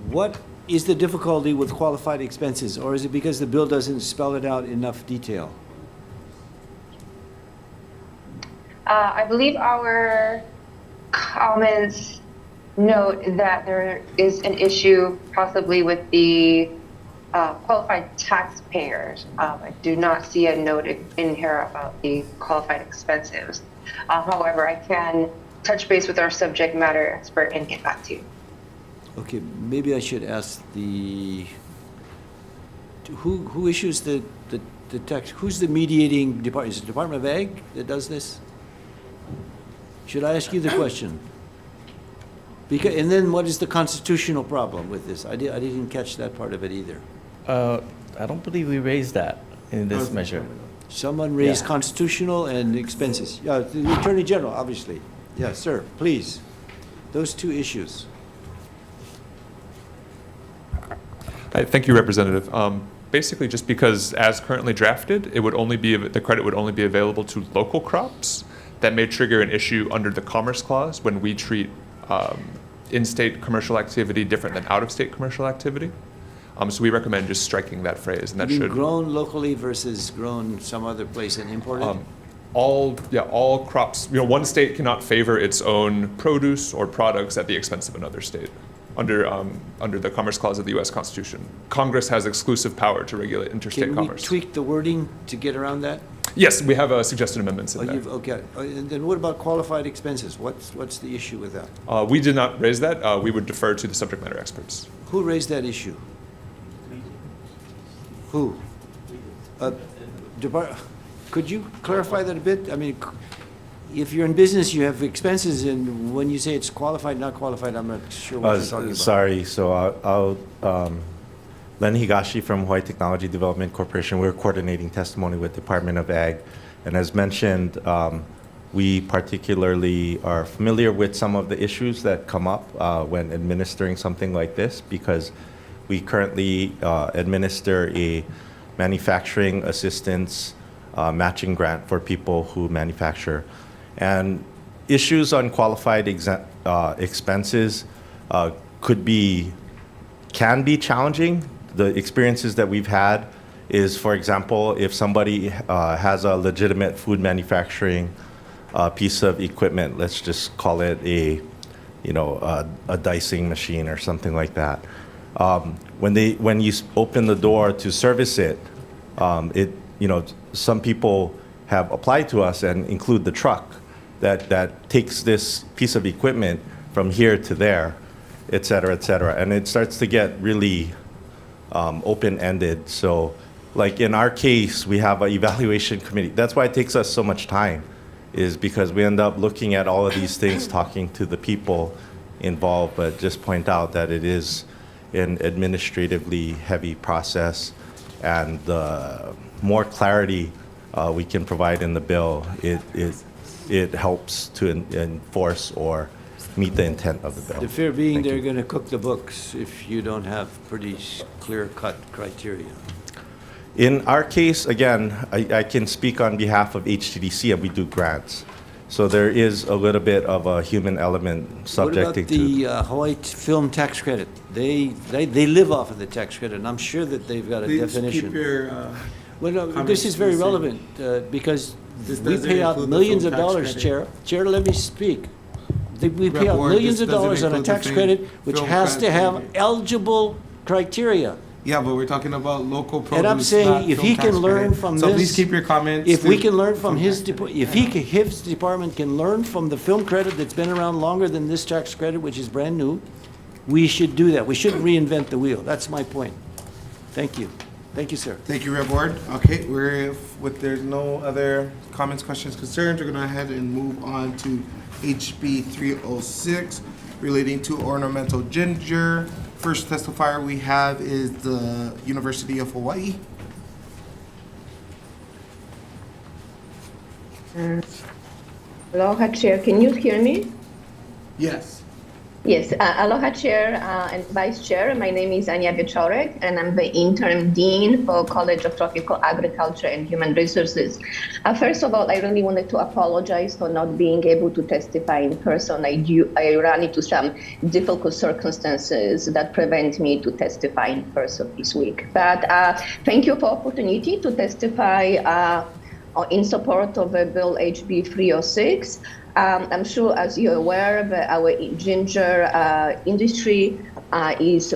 What is the difficulty with qualified expenses, or is it because the bill doesn't spell it out in enough detail? I believe our comments note that there is an issue possibly with the qualified taxpayers. I do not see a note in here about the qualified expenses. However, I can touch base with our subject matter expert and get back to you. Okay, maybe I should ask who issues the tax, who's the mediating department? Is it the Department of Ag that does this? Should I ask you the question? And then what is the constitutional problem with this? I didn't catch that part of it either. I don't believe we raised that in this measure. Someone raised constitutional and expenses. Yeah, the Attorney General, obviously. Yes, sir, please. Those 2 issues. Thank you, Representative. Basically, just because as currently drafted, it would only be, the credit would only be available to local crops. That may trigger an issue under the Commerce Clause when we treat in-state commercial activity different than out-of-state commercial activity. So we recommend just striking that phrase, and that should grown locally versus grown some other place and imported. All crops. One state cannot favor its own produce or products at the expense of another state under the Commerce Clause of the U.S. Constitution. Congress has exclusive power to regulate interstate Can commerce. we tweak the wording to get around that? Yes, we have suggested amendments in there. Okay, and then what about qualified expenses? What's the issue with that? We did not raise that. We would defer to the subject matter experts. Who raised that issue? Who? Could you clarify that a bit? I mean, if you're in business, you have expenses, and when you say it's qualified, not qualified, I'm not sure what you're talking about. Sorry, so I'll Len Higashi from Hawaii Technology Development Corporation. We're coordinating testimony with Department of Ag. And as mentioned, we particularly are familiar with some of the issues that come up when administering something like this, because we currently administer a manufacturing assistance matching grant for people who manufacture. And issues on qualified expenses can be challenging. The experiences that we've had is, for example, if somebody has a legitimate food manufacturing piece of equipment, let's just call it a dicing machine or something like that. When you open the door to service it, some people have applied to us and include the truck that takes this piece of equipment from here to there, et cetera, and it starts to get really open-ended. So, like in our case, we have an evaluation committee. That's why it takes us so much time, is because we end up looking at all of these things, talking to the people involved, but just point out that it is an administratively heavy process, and the more clarity we can provide in the bill, it helps to enforce or meet the intent of the bill. The fear being they're going to cook the books if you don't have pretty clear-cut criteria. In our case, again, I can speak on behalf of HTDC, and we do grants. So there is a little bit of a human element subjecting to. What about the Hawaii film tax credit? They live off of the tax credit, and I'm sure that they've got a definition. Keep your, well, no, this is very relevant because we pay out millions of dollars, Chair. Chair, let me speak. We pay out millions of dollars on a tax credit, which has to have eligible criteria. Yeah, but we're talking about local produce. And I'm saying, if he can learn from this. So please keep your comments. If we can learn from his department can learn from the film credit that's been around longer than this tax credit, which is brand new, we should do that. We shouldn't reinvent the wheel. That's my point. Thank you. Thank you, sir. Thank you, Rep. Ward. Okay, there's no other comments, questions, concerns, we're gonna go ahead and move on to HB 306 relating to ornamental ginger. First testifier we have is the University of Hawaii. Aloha, Chair. Can you hear me? Yes. Yes. Aloha, Chair and Vice Chair. My name is Anya Bechorek, and I'm the Interim Dean for College of Tropical Agriculture and Human Resources. First of all, I really wanted to apologize for not being able to testify in person. I ran into some difficult circumstances that prevent me to testify in person this week. But thank you for the opportunity to testify in support of Bill HB 306. I'm sure, as you're aware, our ginger industry is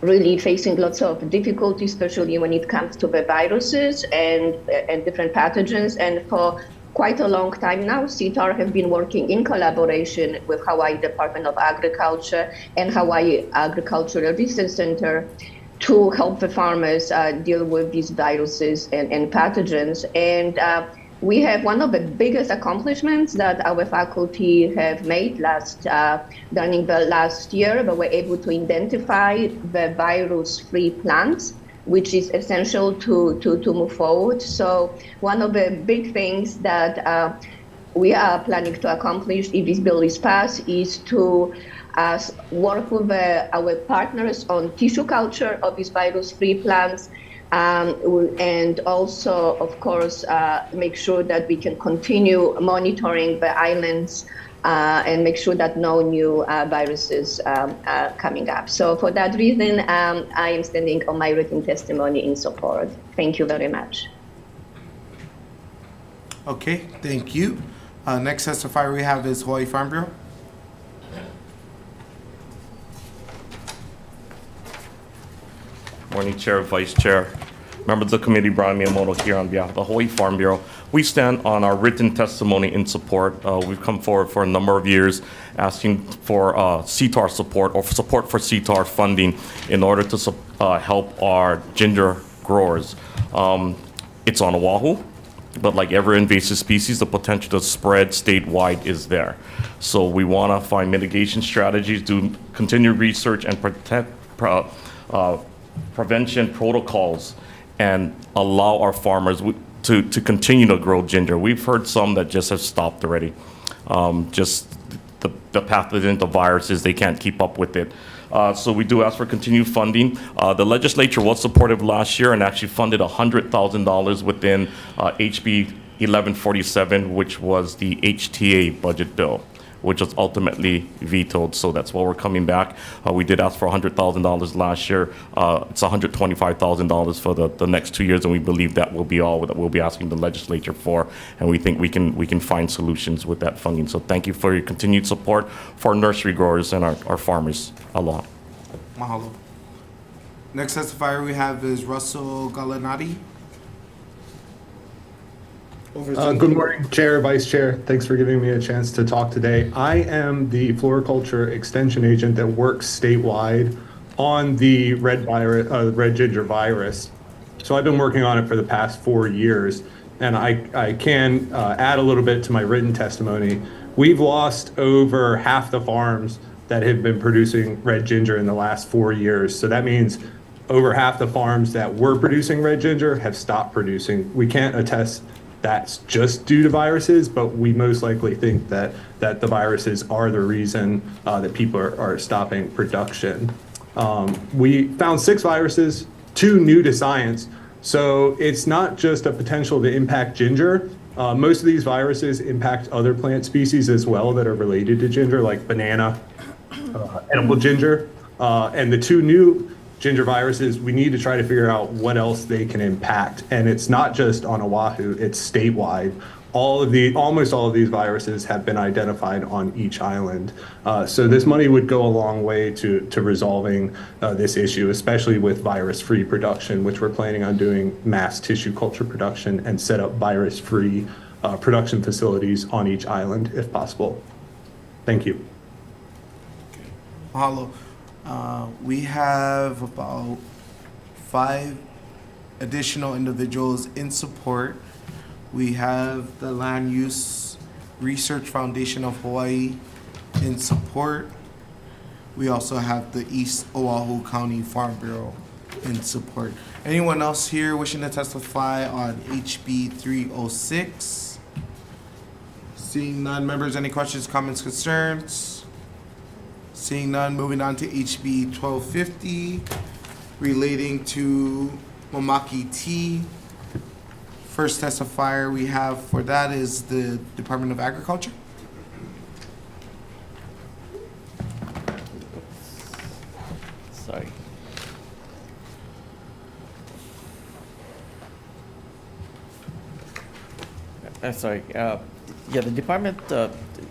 really facing lots of difficulties, especially when it comes to the viruses and different pathogens. And for quite a long time now, CITAR have been working in collaboration with Hawaii Department of Agriculture and Hawaii Agricultural Research Center to help the farmers deal with these viruses and pathogens. And we have one of the biggest accomplishments that our faculty have made during the last year, but we're able to identify the virus-free plants, which is essential to move forward. So one of the big things that we are planning to accomplish if this bill is passed is to work with our partners on tissue culture of these virus-free plants, and also, of course, make sure that we can continue monitoring the islands and make sure that no new viruses are coming up. So for that reason, I am standing on my written testimony in support. Thank you very much. Okay, thank you. Next testifier we have is Hawaii Farm Bureau. Morning, Chair, Vice Chair, members of the committee, Brian Miyamoto here on behalf of the Hawaii Farm Bureau. We stand on our written testimony in support. We've come forward for a number of years asking for CTAR support or support for CTAR funding in order to help our ginger growers. It's on Oahu, but like every invasive species, the potential to spread statewide is there. So we want to find mitigation strategies, do continued research and prevention protocols, and allow our farmers to continue to grow ginger. We've heard some that just have stopped already. Just the pathogens, the viruses, they can't keep up with it. So we do ask for continued funding. The legislature was supportive last year and actually funded $100,000 within HB 1147, which was the HTA budget bill, which was ultimately vetoed. So that's why we're coming back. We did ask for $100,000 last year. It's $125,000 for the next 2 years, and we believe that will be all that we'll be asking the legislature for. And we think we can find solutions with that funding. So thank you for your continued support for our nursery growers and our farmers. Aloha. Mahalo. Next testifier we have is Russell Galinati. Good morning, Chair, Vice Chair. Thanks for giving me a chance to talk today. I am the floriculture extension agent that works statewide on the red ginger virus. So I've been working on it for the past 4 years, and I can add a little bit to my written testimony. We've lost over half the farms that have been producing red ginger in the last 4 years. So that means over half the farms that were producing red ginger have stopped producing. We can't attest that's just due to viruses, but we most likely think that the viruses are the reason that people are stopping production. We found 6 viruses, 2 new to science. So it's not just a potential to impact ginger. Most of these viruses impact other plant species as well that are related to ginger, like banana, edible ginger. And the 2 new ginger viruses, we need to try to figure out what else they can impact. And it's not just on Oahu, it's statewide. Almost all of these viruses have been identified on each island. So this money would go a long way to resolving this issue, especially with virus-free production, which we're planning on doing mass tissue culture production and set up virus-free production facilities on each island if possible. Thank you. Mahalo. We have about 5 additional individuals in support. We have the Land Use Research Foundation of Hawaii in support. We also have the East Oahu County Farm Bureau in support. Anyone else here wishing to testify on HB 306? Seeing none, members, any questions, comments, concerns? Seeing none, moving on to HB 1250 relating to Mamaki tea. First testifier we have for that is the Department of Agriculture. Sorry. Sorry. Yeah, the department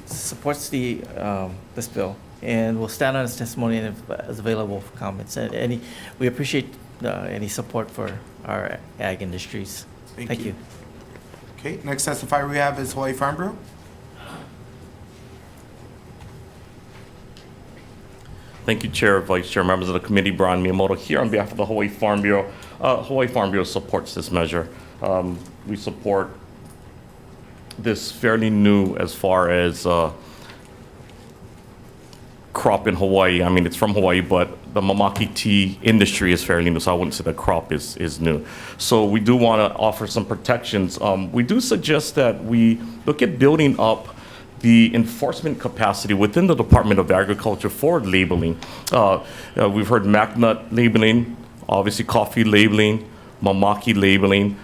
supports this bill and will stand on its testimony and is available for comments. And we appreciate any support for our ag industries. Thank you. Okay, next testifier we have is Hawaii Farm Bureau. Thank you, Chair, Vice Chair, members of the committee. Brian Miyamoto here on behalf of the Hawaii Farm Bureau. Hawaii Farm Bureau supports this measure. We support this fairly new as far as crop in Hawaii. I mean, it's from Hawaii, but the Mamaki tea industry is fairly new, so I wouldn't say the crop is new. So we do want to offer some protections. We do suggest that we look at building up the enforcement capacity within the Department of Agriculture for labeling. We've heard MacNut labeling, obviously coffee labeling, Mamaki labeling.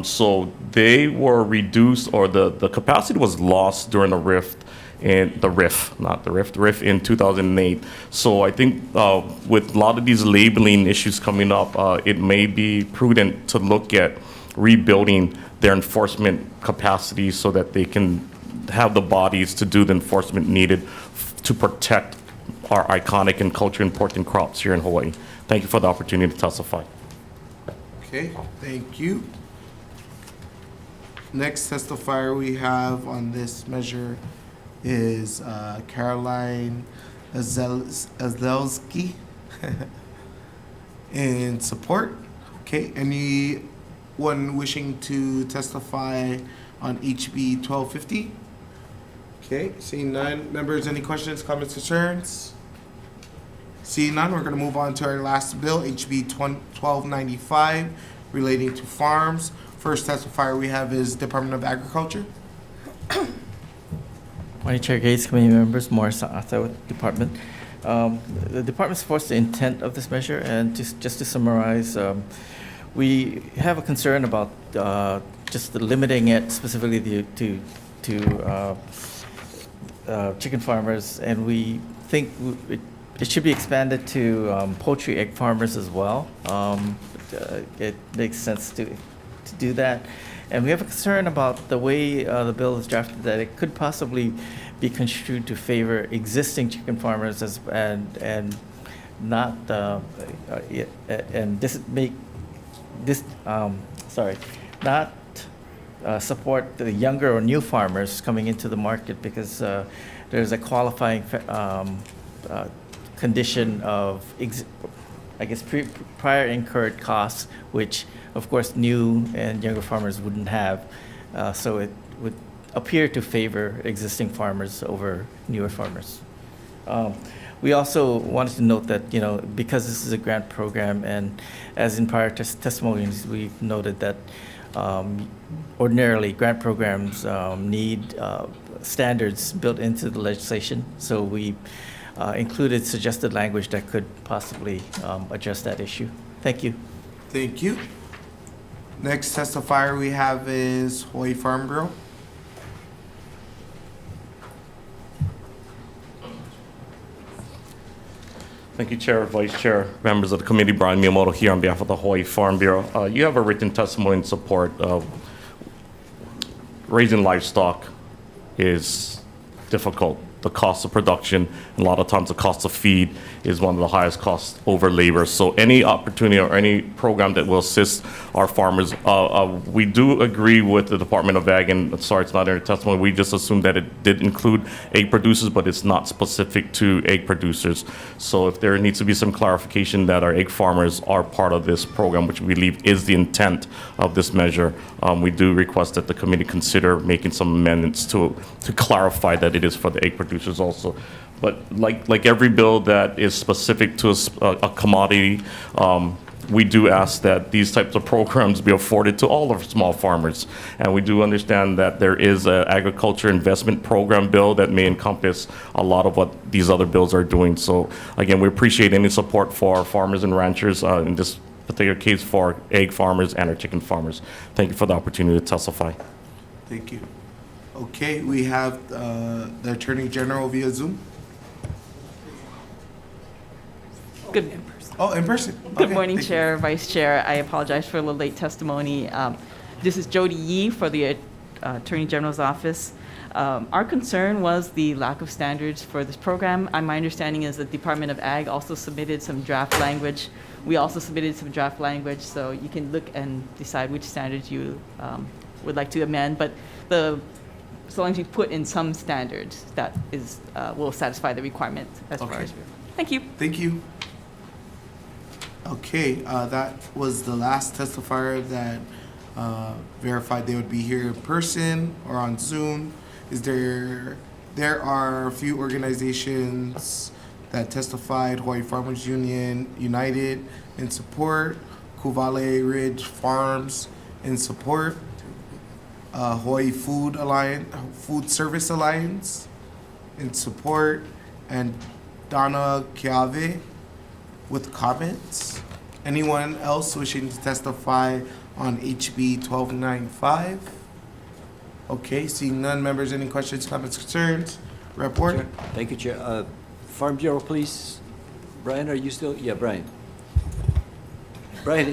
So they were reduced, or the capacity was lost during the RIF in 2008. So I think with a lot of these labeling issues coming up, it may be prudent to look at rebuilding their enforcement capacity so that they can have the bodies to do the enforcement needed to protect our iconic and culturally important crops here in Hawaii. Thank you for the opportunity to testify. Okay, thank you. Next testifier we have on this measure is Caroline Azelski in support. Okay, anyone wishing to testify on HB 1250? Okay, seeing none. Members, any questions, comments, concerns? Seeing none, we're going to move on to our last bill, HB 1295, relating to farms. First testifier we have is Department of Agriculture. Morning, Chair Gates, committee members, Morris Ata with the department. The department supports the intent of this measure, and just to summarize, we have a concern about just limiting it specifically to chicken farmers, and we think it should be expanded to poultry egg farmers as well. It makes sense to do that. And we have a concern about the way the bill is drafted, that it could possibly be construed to favor existing chicken farmers and not not support the younger or new farmers coming into the market, because there's a qualifying condition of prior incurred costs, which of course new and younger farmers wouldn't have. So it would appear to favor existing farmers over newer farmers. We also wanted to note that, because this is a grant program, and as in prior testimonies, we've noted that ordinarily grant programs need standards built into the legislation. So we included suggested language that could possibly address that issue. Thank you. Thank you. Next testifier we have is Hawaii Farm Bureau. Thank you, Chair, Vice Chair, members of the committee. Brian Miyamoto here on behalf of the Hawaii Farm Bureau. You have a written testimony in support of raising livestock is difficult. The cost of production, and a lot of times the cost of feed is one of the highest costs over labor. So any opportunity or any program that will assist our farmers, we do agree with the Department of Ag, and sorry, it's not in your testimony, we just assumed that it did include egg producers, but it's not specific to egg producers. So if there needs to be some clarification that our egg farmers are part of this program, which we believe is the intent of this measure, we do request that the committee consider making some amendments to clarify that it is for the egg producers also. But like every bill that is specific to a commodity, we do ask that these types of programs be afforded to all of small farmers. And we do understand that there is an agriculture investment program bill that may encompass a lot of what these other bills are doing. So again, we appreciate any support for our farmers and ranchers, in this particular case for egg farmers and our chicken farmers. Thank you for the opportunity to testify. Thank you. Okay, we have the Attorney General via Zoom. Good. Oh, in person. Good morning, Chair, Vice Chair. I apologize for the late testimony. This is Jody Yee for the Attorney General's office. Our concern was the lack of standards for this program. My understanding is the Department of Ag also submitted some draft language. We also submitted some draft language, so you can look and decide which standards you would like to amend. But so long as you put in some standards, that is will satisfy the requirement as far as. Thank you. Thank you. Okay, that was the last testifier that verified they would be here in person or on Zoom. There are a few organizations that testified: Hawaii Farmers Union United in support, Kuvale Ridge Farms in support, Hawaii Food Service Alliance in support, and Donna Kiave with comments. Anyone else wishing to testify on HB 1295? Okay, seeing none. Members, any questions, comments, concerns? Report. Chair. Thank you, Chair. Farm Bureau, please. Brian, are you still? Yeah, Brian. Brian,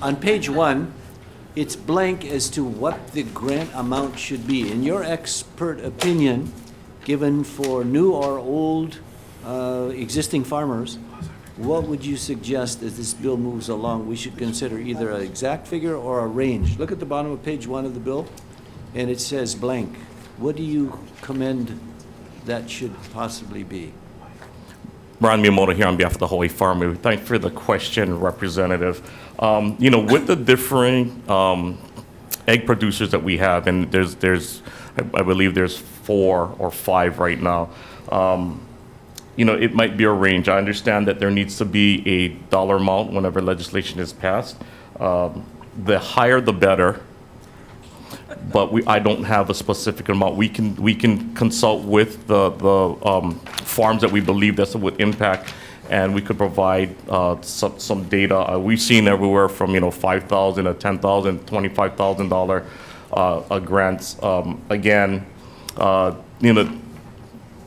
on page 1, it's blank as to what the grant amount should be. In your expert opinion, given for new or old existing farmers, what would you suggest as this bill moves along? We should consider either an exact figure or a range. Look at the bottom of page 1 of the bill, and it says blank. What do you commend that should possibly be? Ron Miyamoto here on behalf of the Hawaii Farm. Thank you for the question, Representative. With the differing egg producers that we have, and I believe there's 4 or 5 right now. It might be a range. I understand that there needs to be a dollar amount whenever legislation is passed. The higher, the better. But I don't have a specific amount. We can consult with the farms that we believe this would impact, and we could provide some data. We've seen everywhere from $5,000 to $10,000, $25,000 grants. Again,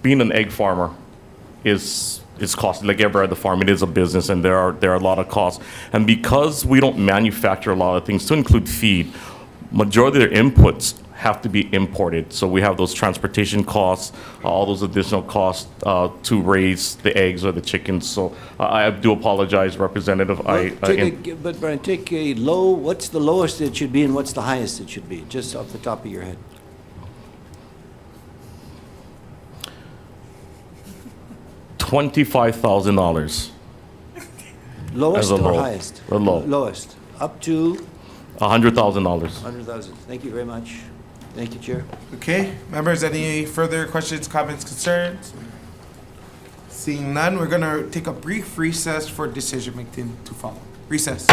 being an egg farmer is costly. Like every other farm, it is a business, and there are a lot of costs. And because we don't manufacture a lot of things, to include feed, majority of their inputs have to be imported. So we have those transportation costs, all those additional costs to raise the eggs or the chickens. So I do apologize, Representative. But Brian, take a low, what's the lowest it should be and what's the highest it should be, just off the top of your head? $25,000. Lowest or highest? Low. Lowest. Up to? $100,000. 100,000. Thank you very much. Thank you, Chair. Okay, members, any further questions, comments, concerns? Seeing none, we're gonna take a brief recess for decision making to follow. Recess.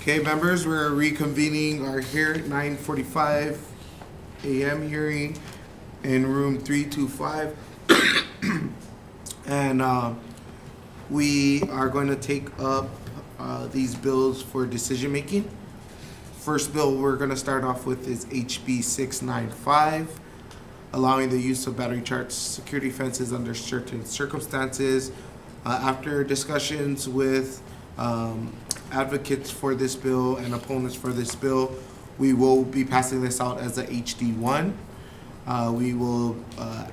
Okay, members, we're reconvening our 9:45 a.m. hearing in room 325. And we are going to take up these bills for decision making. First bill we're going to start off with is HB 695, allowing the use of battery charged security fences under certain circumstances. After discussions with advocates for this bill and opponents for this bill, we will be passing this out as a HD1. We will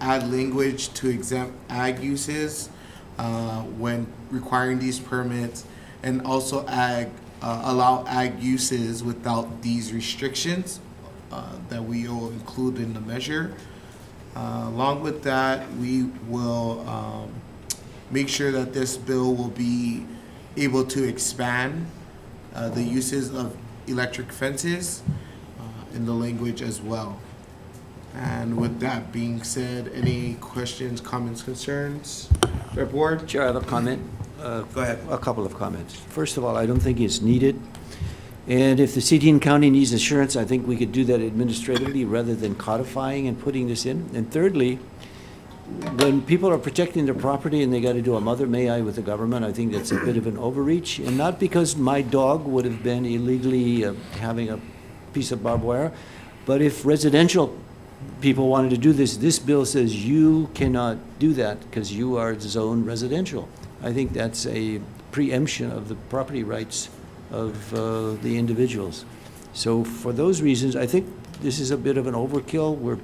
add language to exempt ag uses when requiring these permits, and also allow ag uses without these restrictions that we will include in the measure. Along with that, we will make sure that this bill will be able to expand the uses of electric fences in the language as well. And with that being said, any questions, comments, concerns? Rep. Ward? Chair, I have a comment. Go ahead. A couple of comments. First of all, I don't think it's needed. And if the city and county needs assurance, I think we could do that administratively rather than codifying and putting this in. And thirdly, when people are protecting their property and they got to do a mother may I with the government, I think that's a bit of an overreach. And not because my dog would have been illegally having a piece of barbed wire, but if residential people wanted to do this, this bill says you cannot do that because you are zoned residential. I think that's a preemption of the property rights of the individuals. So for those reasons, I think this is a bit of an overkill. We're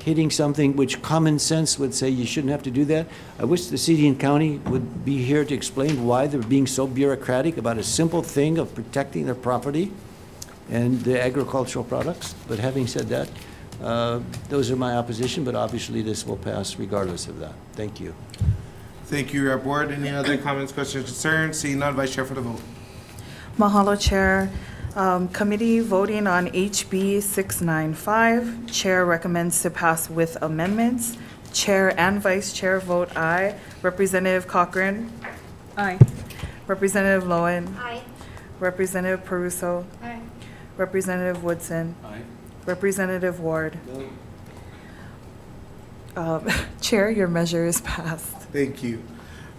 hitting something which common sense would say you shouldn't have to do that. I wish the city and county would be here to explain why they're being so bureaucratic about a simple thing of protecting their property and the agricultural products. But having said that, those are my opposition, but obviously this will pass regardless of that. Thank you. Thank you, Rep. Ward. Any other comments, questions, concerns? Seeing none, Vice Chair for the vote. Mahalo, Chair. Committee voting on HB 695. Chair recommends to pass with amendments. Chair and Vice Chair vote aye. Representative Cochran? Aye. Representative Lowen? Aye. Representative Peruso? Aye. Representative Woodson? Aye. Representative Ward? Chair, your measure is passed. Thank you.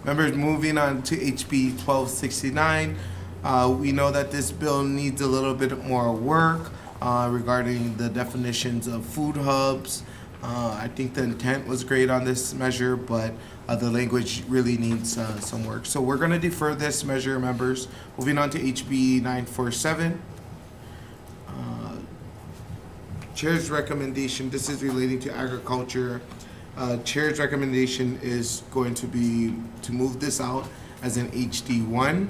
Members, moving on to HB 1269. We know that this bill needs a little bit more work regarding the definitions of food hubs. I think the intent was great on this measure, but the language really needs some work. So we're going to defer this measure, members. Moving on to HB 947. Chair's recommendation, this is relating to agriculture. Chair's recommendation is going to be to move this out as an HD1.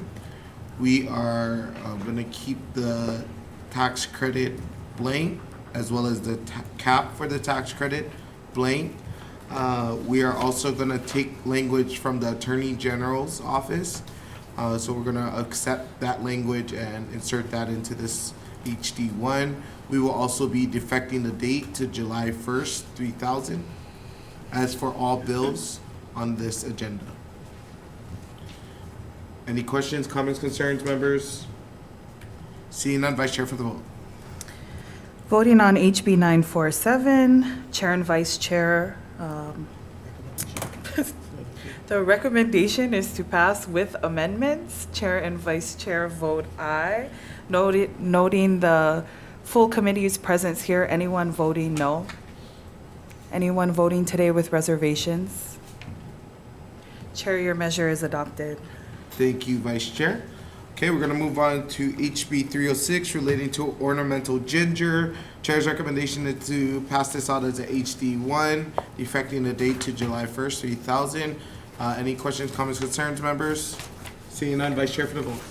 We are going to keep the tax credit blank, as well as the cap for the tax credit blank. We are also going to take language from the Attorney General's office. So we're going to accept that language and insert that into this HD1. We will also be defecting the date to July 1st, 3000, as for all bills on this agenda. Any questions, comments, concerns, members? Seeing none, Vice Chair for the vote. Voting on HB 947, Chair and Vice Chair. The recommendation is to pass with amendments. Chair and Vice Chair vote aye. Noting the full committee's presence here, anyone voting no? Anyone voting today with reservations? Chair, your measure is adopted. Thank you, Vice Chair. Okay, we're going to move on to HB 306 relating to ornamental ginger. Chair's recommendation is to pass this out as a HD1, effecting the date to July 1st, 3000. Any questions, comments, concerns, members? Seeing none, Vice Chair for the vote.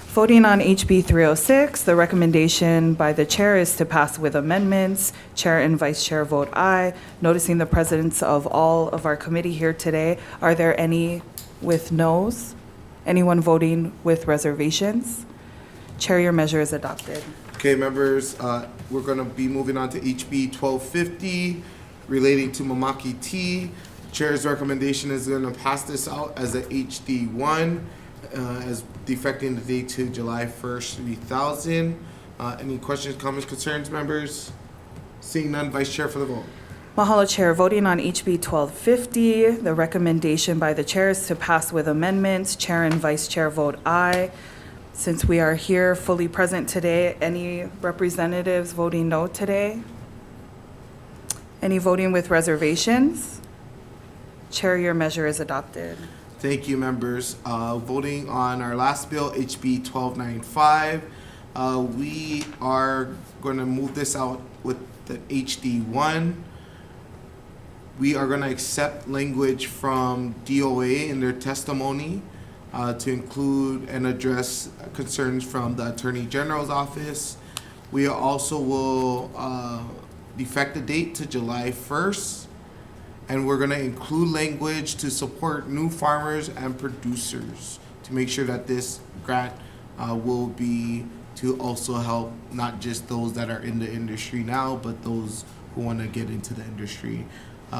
Voting on HB 306, the recommendation by the chair is to pass with amendments. Chair and Vice Chair vote aye. Noticing the presence of all of our committee here today, are there any with noes? Anyone voting with reservations? Chair, your measure is adopted. Okay, members, we're going to be moving on to HB 1250 relating to Mamaki tea. Chair's recommendation is going to pass this out as a HD1, as defecting the date to July 1st, 3000. Any questions, comments, concerns, members? Seeing none, Vice Chair for the vote. Mahalo, Chair. Voting on HB 1250, the recommendation by the chair is to pass with amendments. Chair and Vice Chair vote aye. Since we are here fully present today, any representatives voting no today? Any voting with reservations? Chair, your measure is adopted. Thank you, members. Voting on our last bill, HB 1295. We are going to move this out with the HD1. We are going to accept language from DOA in their testimony to include and address concerns from the Attorney General's office. We also will defect the date to July 1st, and we're going to include language to support new farmers and producers to make sure that this grant will be to also help not just those that are in the industry now, but those who want to get into the industry.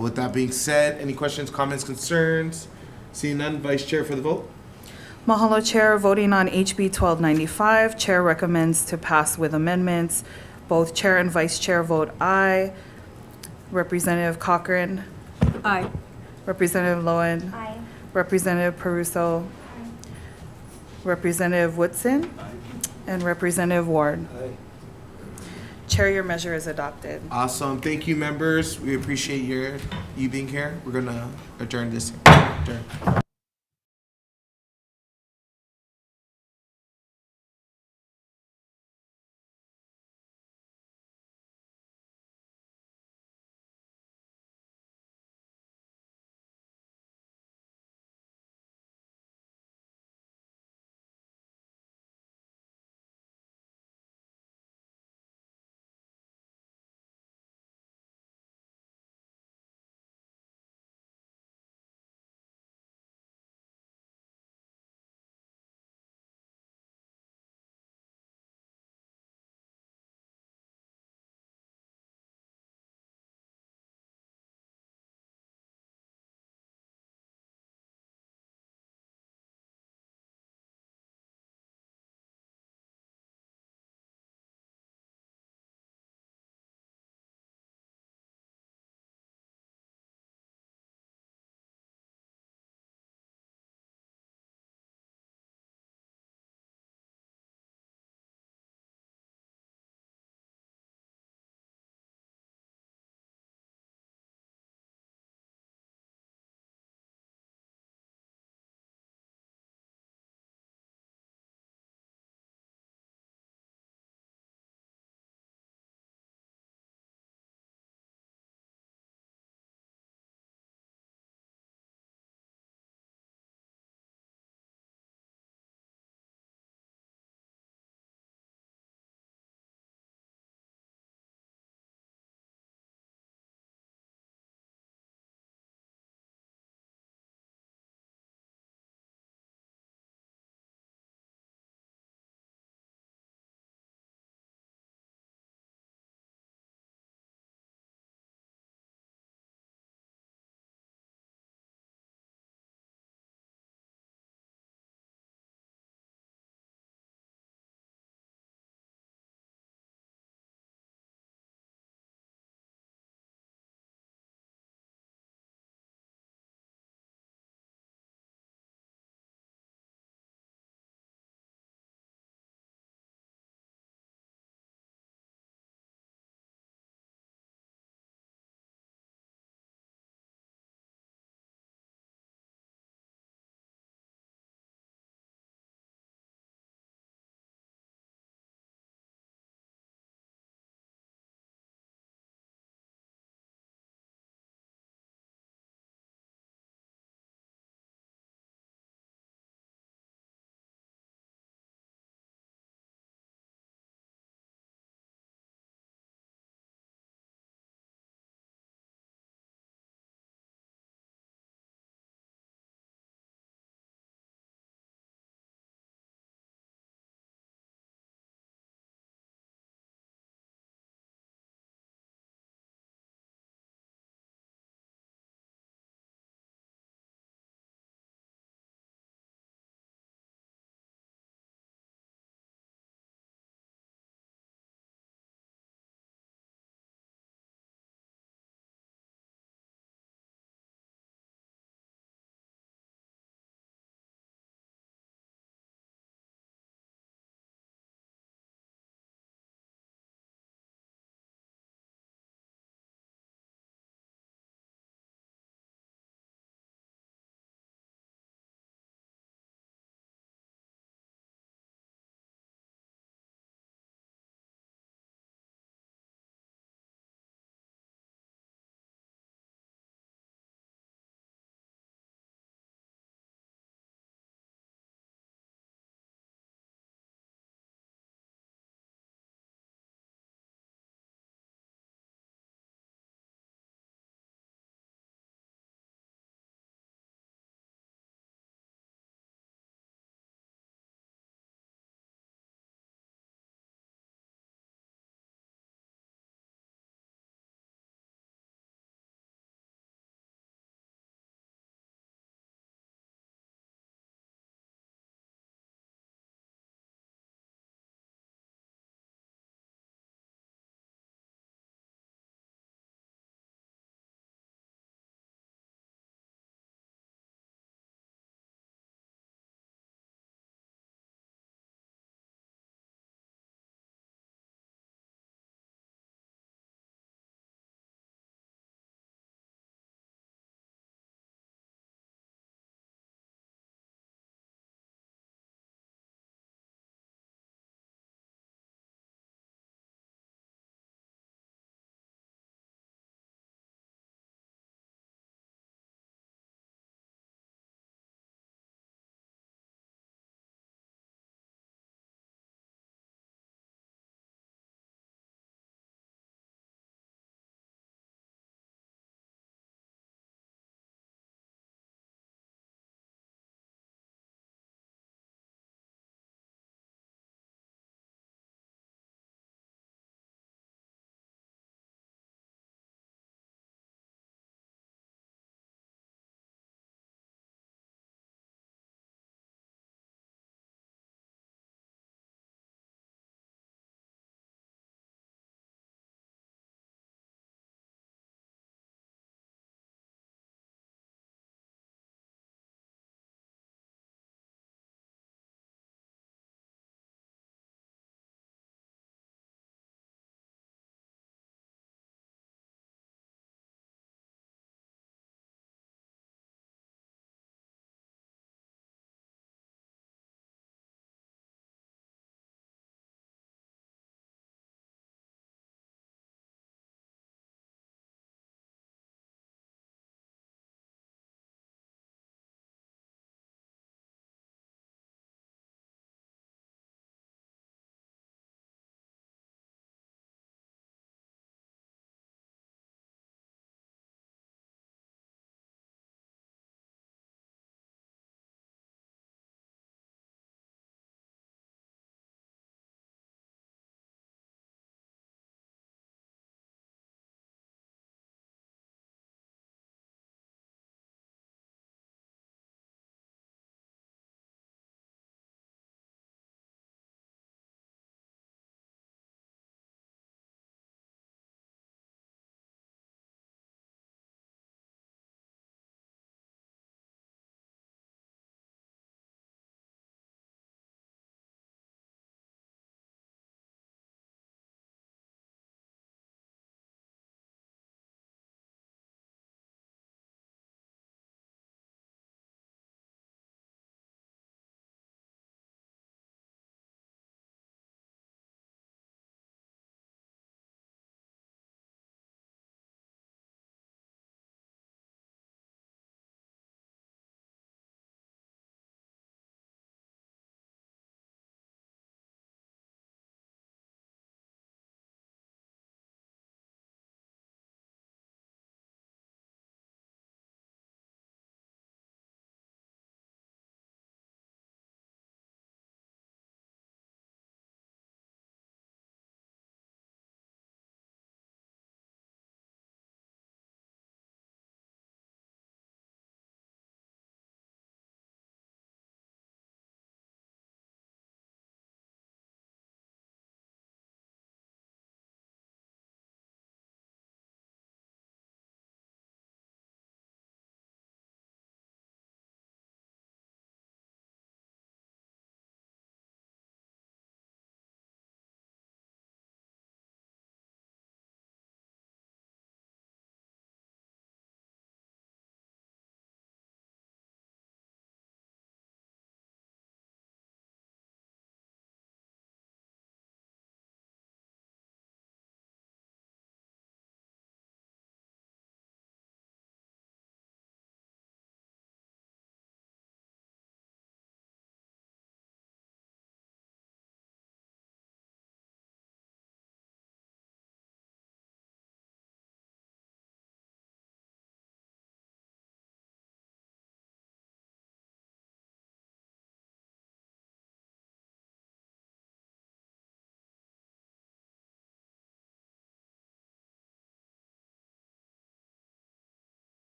With that being said, any questions, comments, concerns? Seeing none, Vice Chair for the vote. Mahalo, Chair. Voting on HB 1295, Chair recommends to pass with amendments. Both Chair and Vice Chair vote aye. Representative Cochran? Aye. Representative Lowen? Aye. Representative Peruso? Representative Woodson? And Representative Ward? Chair, your measure is adopted. Awesome. Thank you, members. We appreciate you being here. We're going to adjourn this. Adjourn.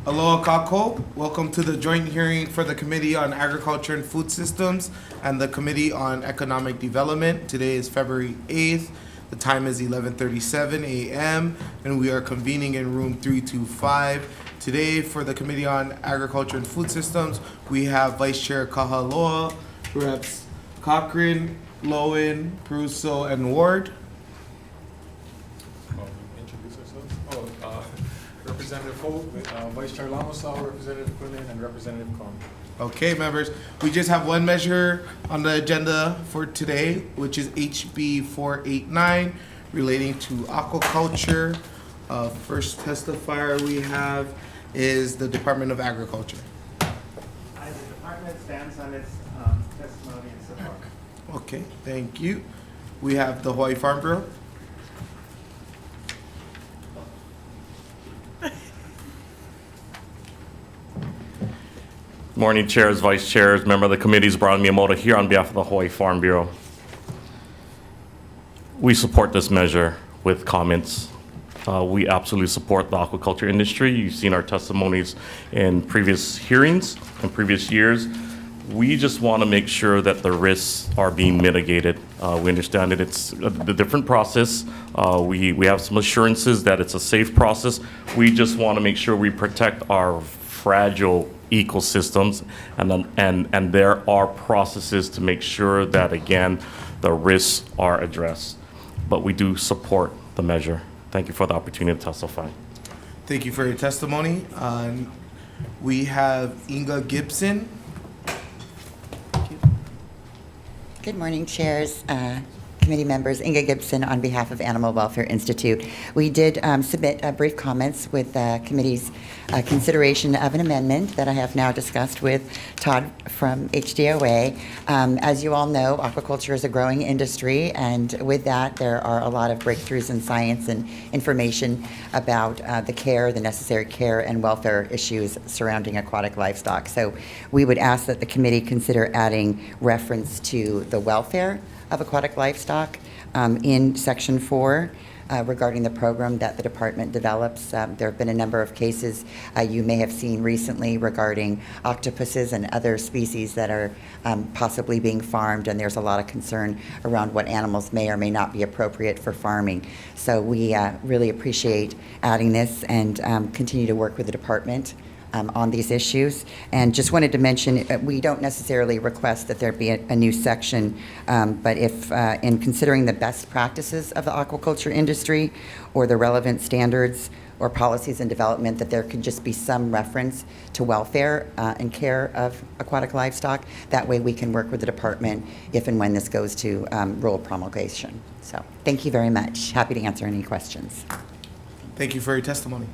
Aloha Kako. Welcome to the joint hearing for the Committee on Agriculture and Food Systems and the Committee on Economic Development. Today is February 8th. The time is 11:37 a.m. and we are convening in room 325. Today for the Committee on Agriculture and Food Systems, we have Vice Chair Kahaloa, Reps Cochran, Lowen, Pruso, and Ward. Introduce ourselves. Representative Holt, Vice Chair Lamosaw, Representative Quinlan, and Representative Kong. Okay, members, we just have one measure on the agenda for today, which is HB 489 relating to aquaculture. First testifier we have is the Department of Agriculture. The department stands on its testimony and support. Okay, thank you. We have the Hawaii Farm Bureau. Morning, chairs, vice chairs, member of the committees, Brian Miyamoto here on behalf of the Hawaii Farm Bureau. We support this measure with comments. We absolutely support the aquaculture industry. You've seen our testimonies in previous hearings in previous years. We just want to make sure that the risks are being mitigated. We understand that it's a different process. We have some assurances that it's a safe process. We just want to make sure we protect our fragile ecosystems, and there are processes to make sure that, again, the risks are addressed. But we do support the measure. Thank you for the opportunity to testify. Thank you for your testimony. We have Inga Gibson. Good morning, chairs, committee members. Inga Gibson on behalf of Animal Welfare Institute. We did submit brief comments with the committee's consideration of an amendment that I have now discussed with Todd from HDOA. As you all know, aquaculture is a growing industry, and with that, there are a lot of breakthroughs in science and information about the necessary care and welfare issues surrounding aquatic livestock. So we would ask that the committee consider adding reference to the welfare of aquatic livestock in Section 4 regarding the program that the department develops. There have been a number of cases you may have seen recently regarding octopuses and other species that are possibly being farmed, and there's a lot of concern around what animals may or may not be appropriate for farming. So we really appreciate adding this and continue to work with the department on these issues. And just wanted to mention, we don't necessarily request that there be a new section, but if in considering the best practices of the aquaculture industry or the relevant standards or policies and development, that there could just be some reference to welfare and care of aquatic livestock. That way we can work with the department if and when this goes to rule promulgation. So thank you very much. Happy to answer any questions. Thank you for your testimony.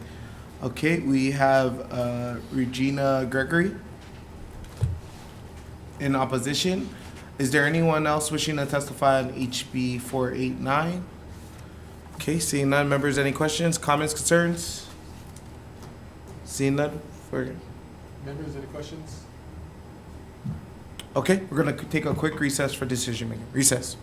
Okay, we have Regina Gregory in opposition. Is there anyone else wishing to testify on HB 489? Okay, seeing none. Members, any questions, comments, concerns? Seeing none. Members, any questions? Okay, we're going to take a quick recess for decision making. Recess.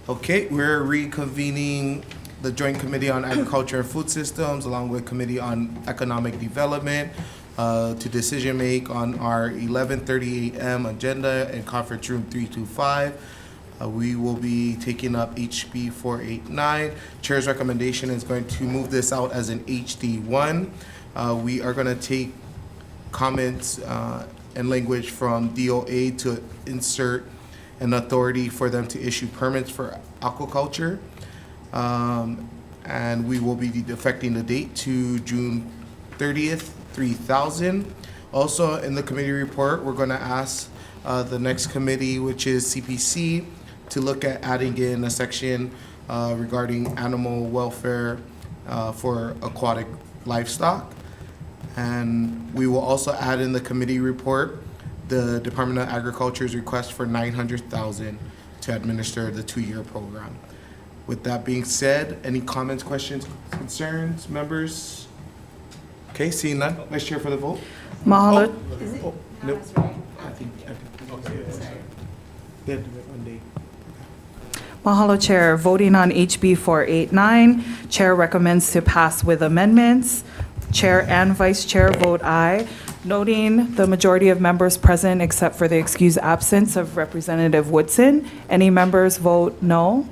Okay, we're reconvening the Joint Committee on Agriculture and Food Systems, along with Committee on Economic Development, to decision make on our 11:30 a.m. agenda in conference room 325. We will be taking up HB 489. Chair's recommendation is going to move this out as an HD1. We are going to take comments and language from DOA to insert an authority for them to issue permits for aquaculture. And we will be defecting the date to June 30th, 3000. Also, in the committee report, we're going to ask the next committee, which is CPC, to look at adding in a section regarding animal welfare for aquatic livestock. And we will also add in the committee report the Department of Agriculture's request for $900,000 to administer the 2-year program. With that being said, any comments, questions, concerns, members? Okay, seeing none, Vice Chair for the vote. Mahalo. Oh, nope. I think. Good, one day. Mahalo, Chair. Voting on HB 489, Chair recommends to pass with amendments. Chair and Vice Chair vote aye, noting the majority of members present except for the excused absence of Representative Woodson. Any members vote no?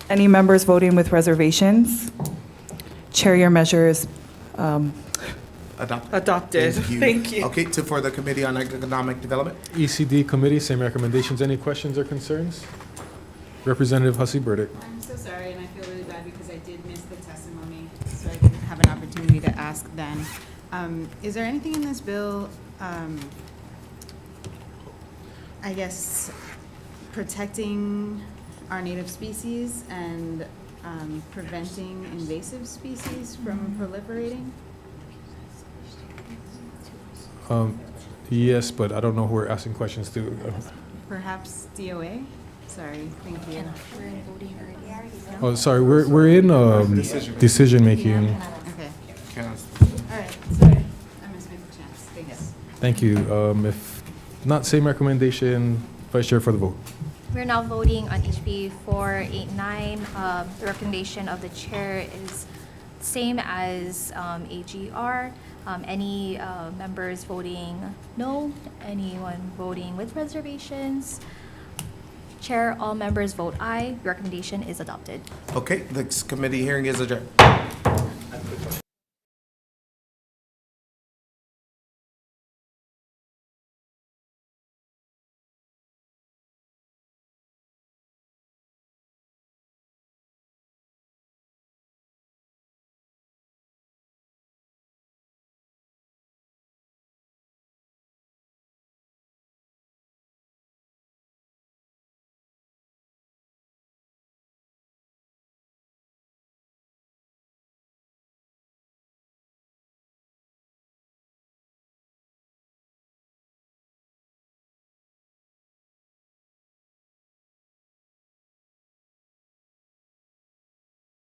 Any members voting with reservations? Chair, your measure is adopted. Thank you. Okay, for the Committee on Economic Development. ECD Committee, same recommendations. Any questions or concerns? Representative Hussey Burdick. I'm so sorry, and I feel really bad because I did miss the testimony, so I didn't have an opportunity to ask then. Is there anything in this bill, I guess, protecting our native species and preventing invasive species from proliferating? Yes, but I don't know who we're asking questions to. Perhaps DOA? Sorry, thank you. Oh, sorry, we're in decision making. Okay. Okay. All right, sorry, I missed my chance. Thanks. Thank you. If not, same recommendation, Vice Chair for the vote. We're now voting on HB 489. The recommendation of the chair is same as AGR. Any members voting no? Anyone voting with reservations? Chair, all members vote aye. Recommendation is adopted. Okay, this committee hearing is adjourned.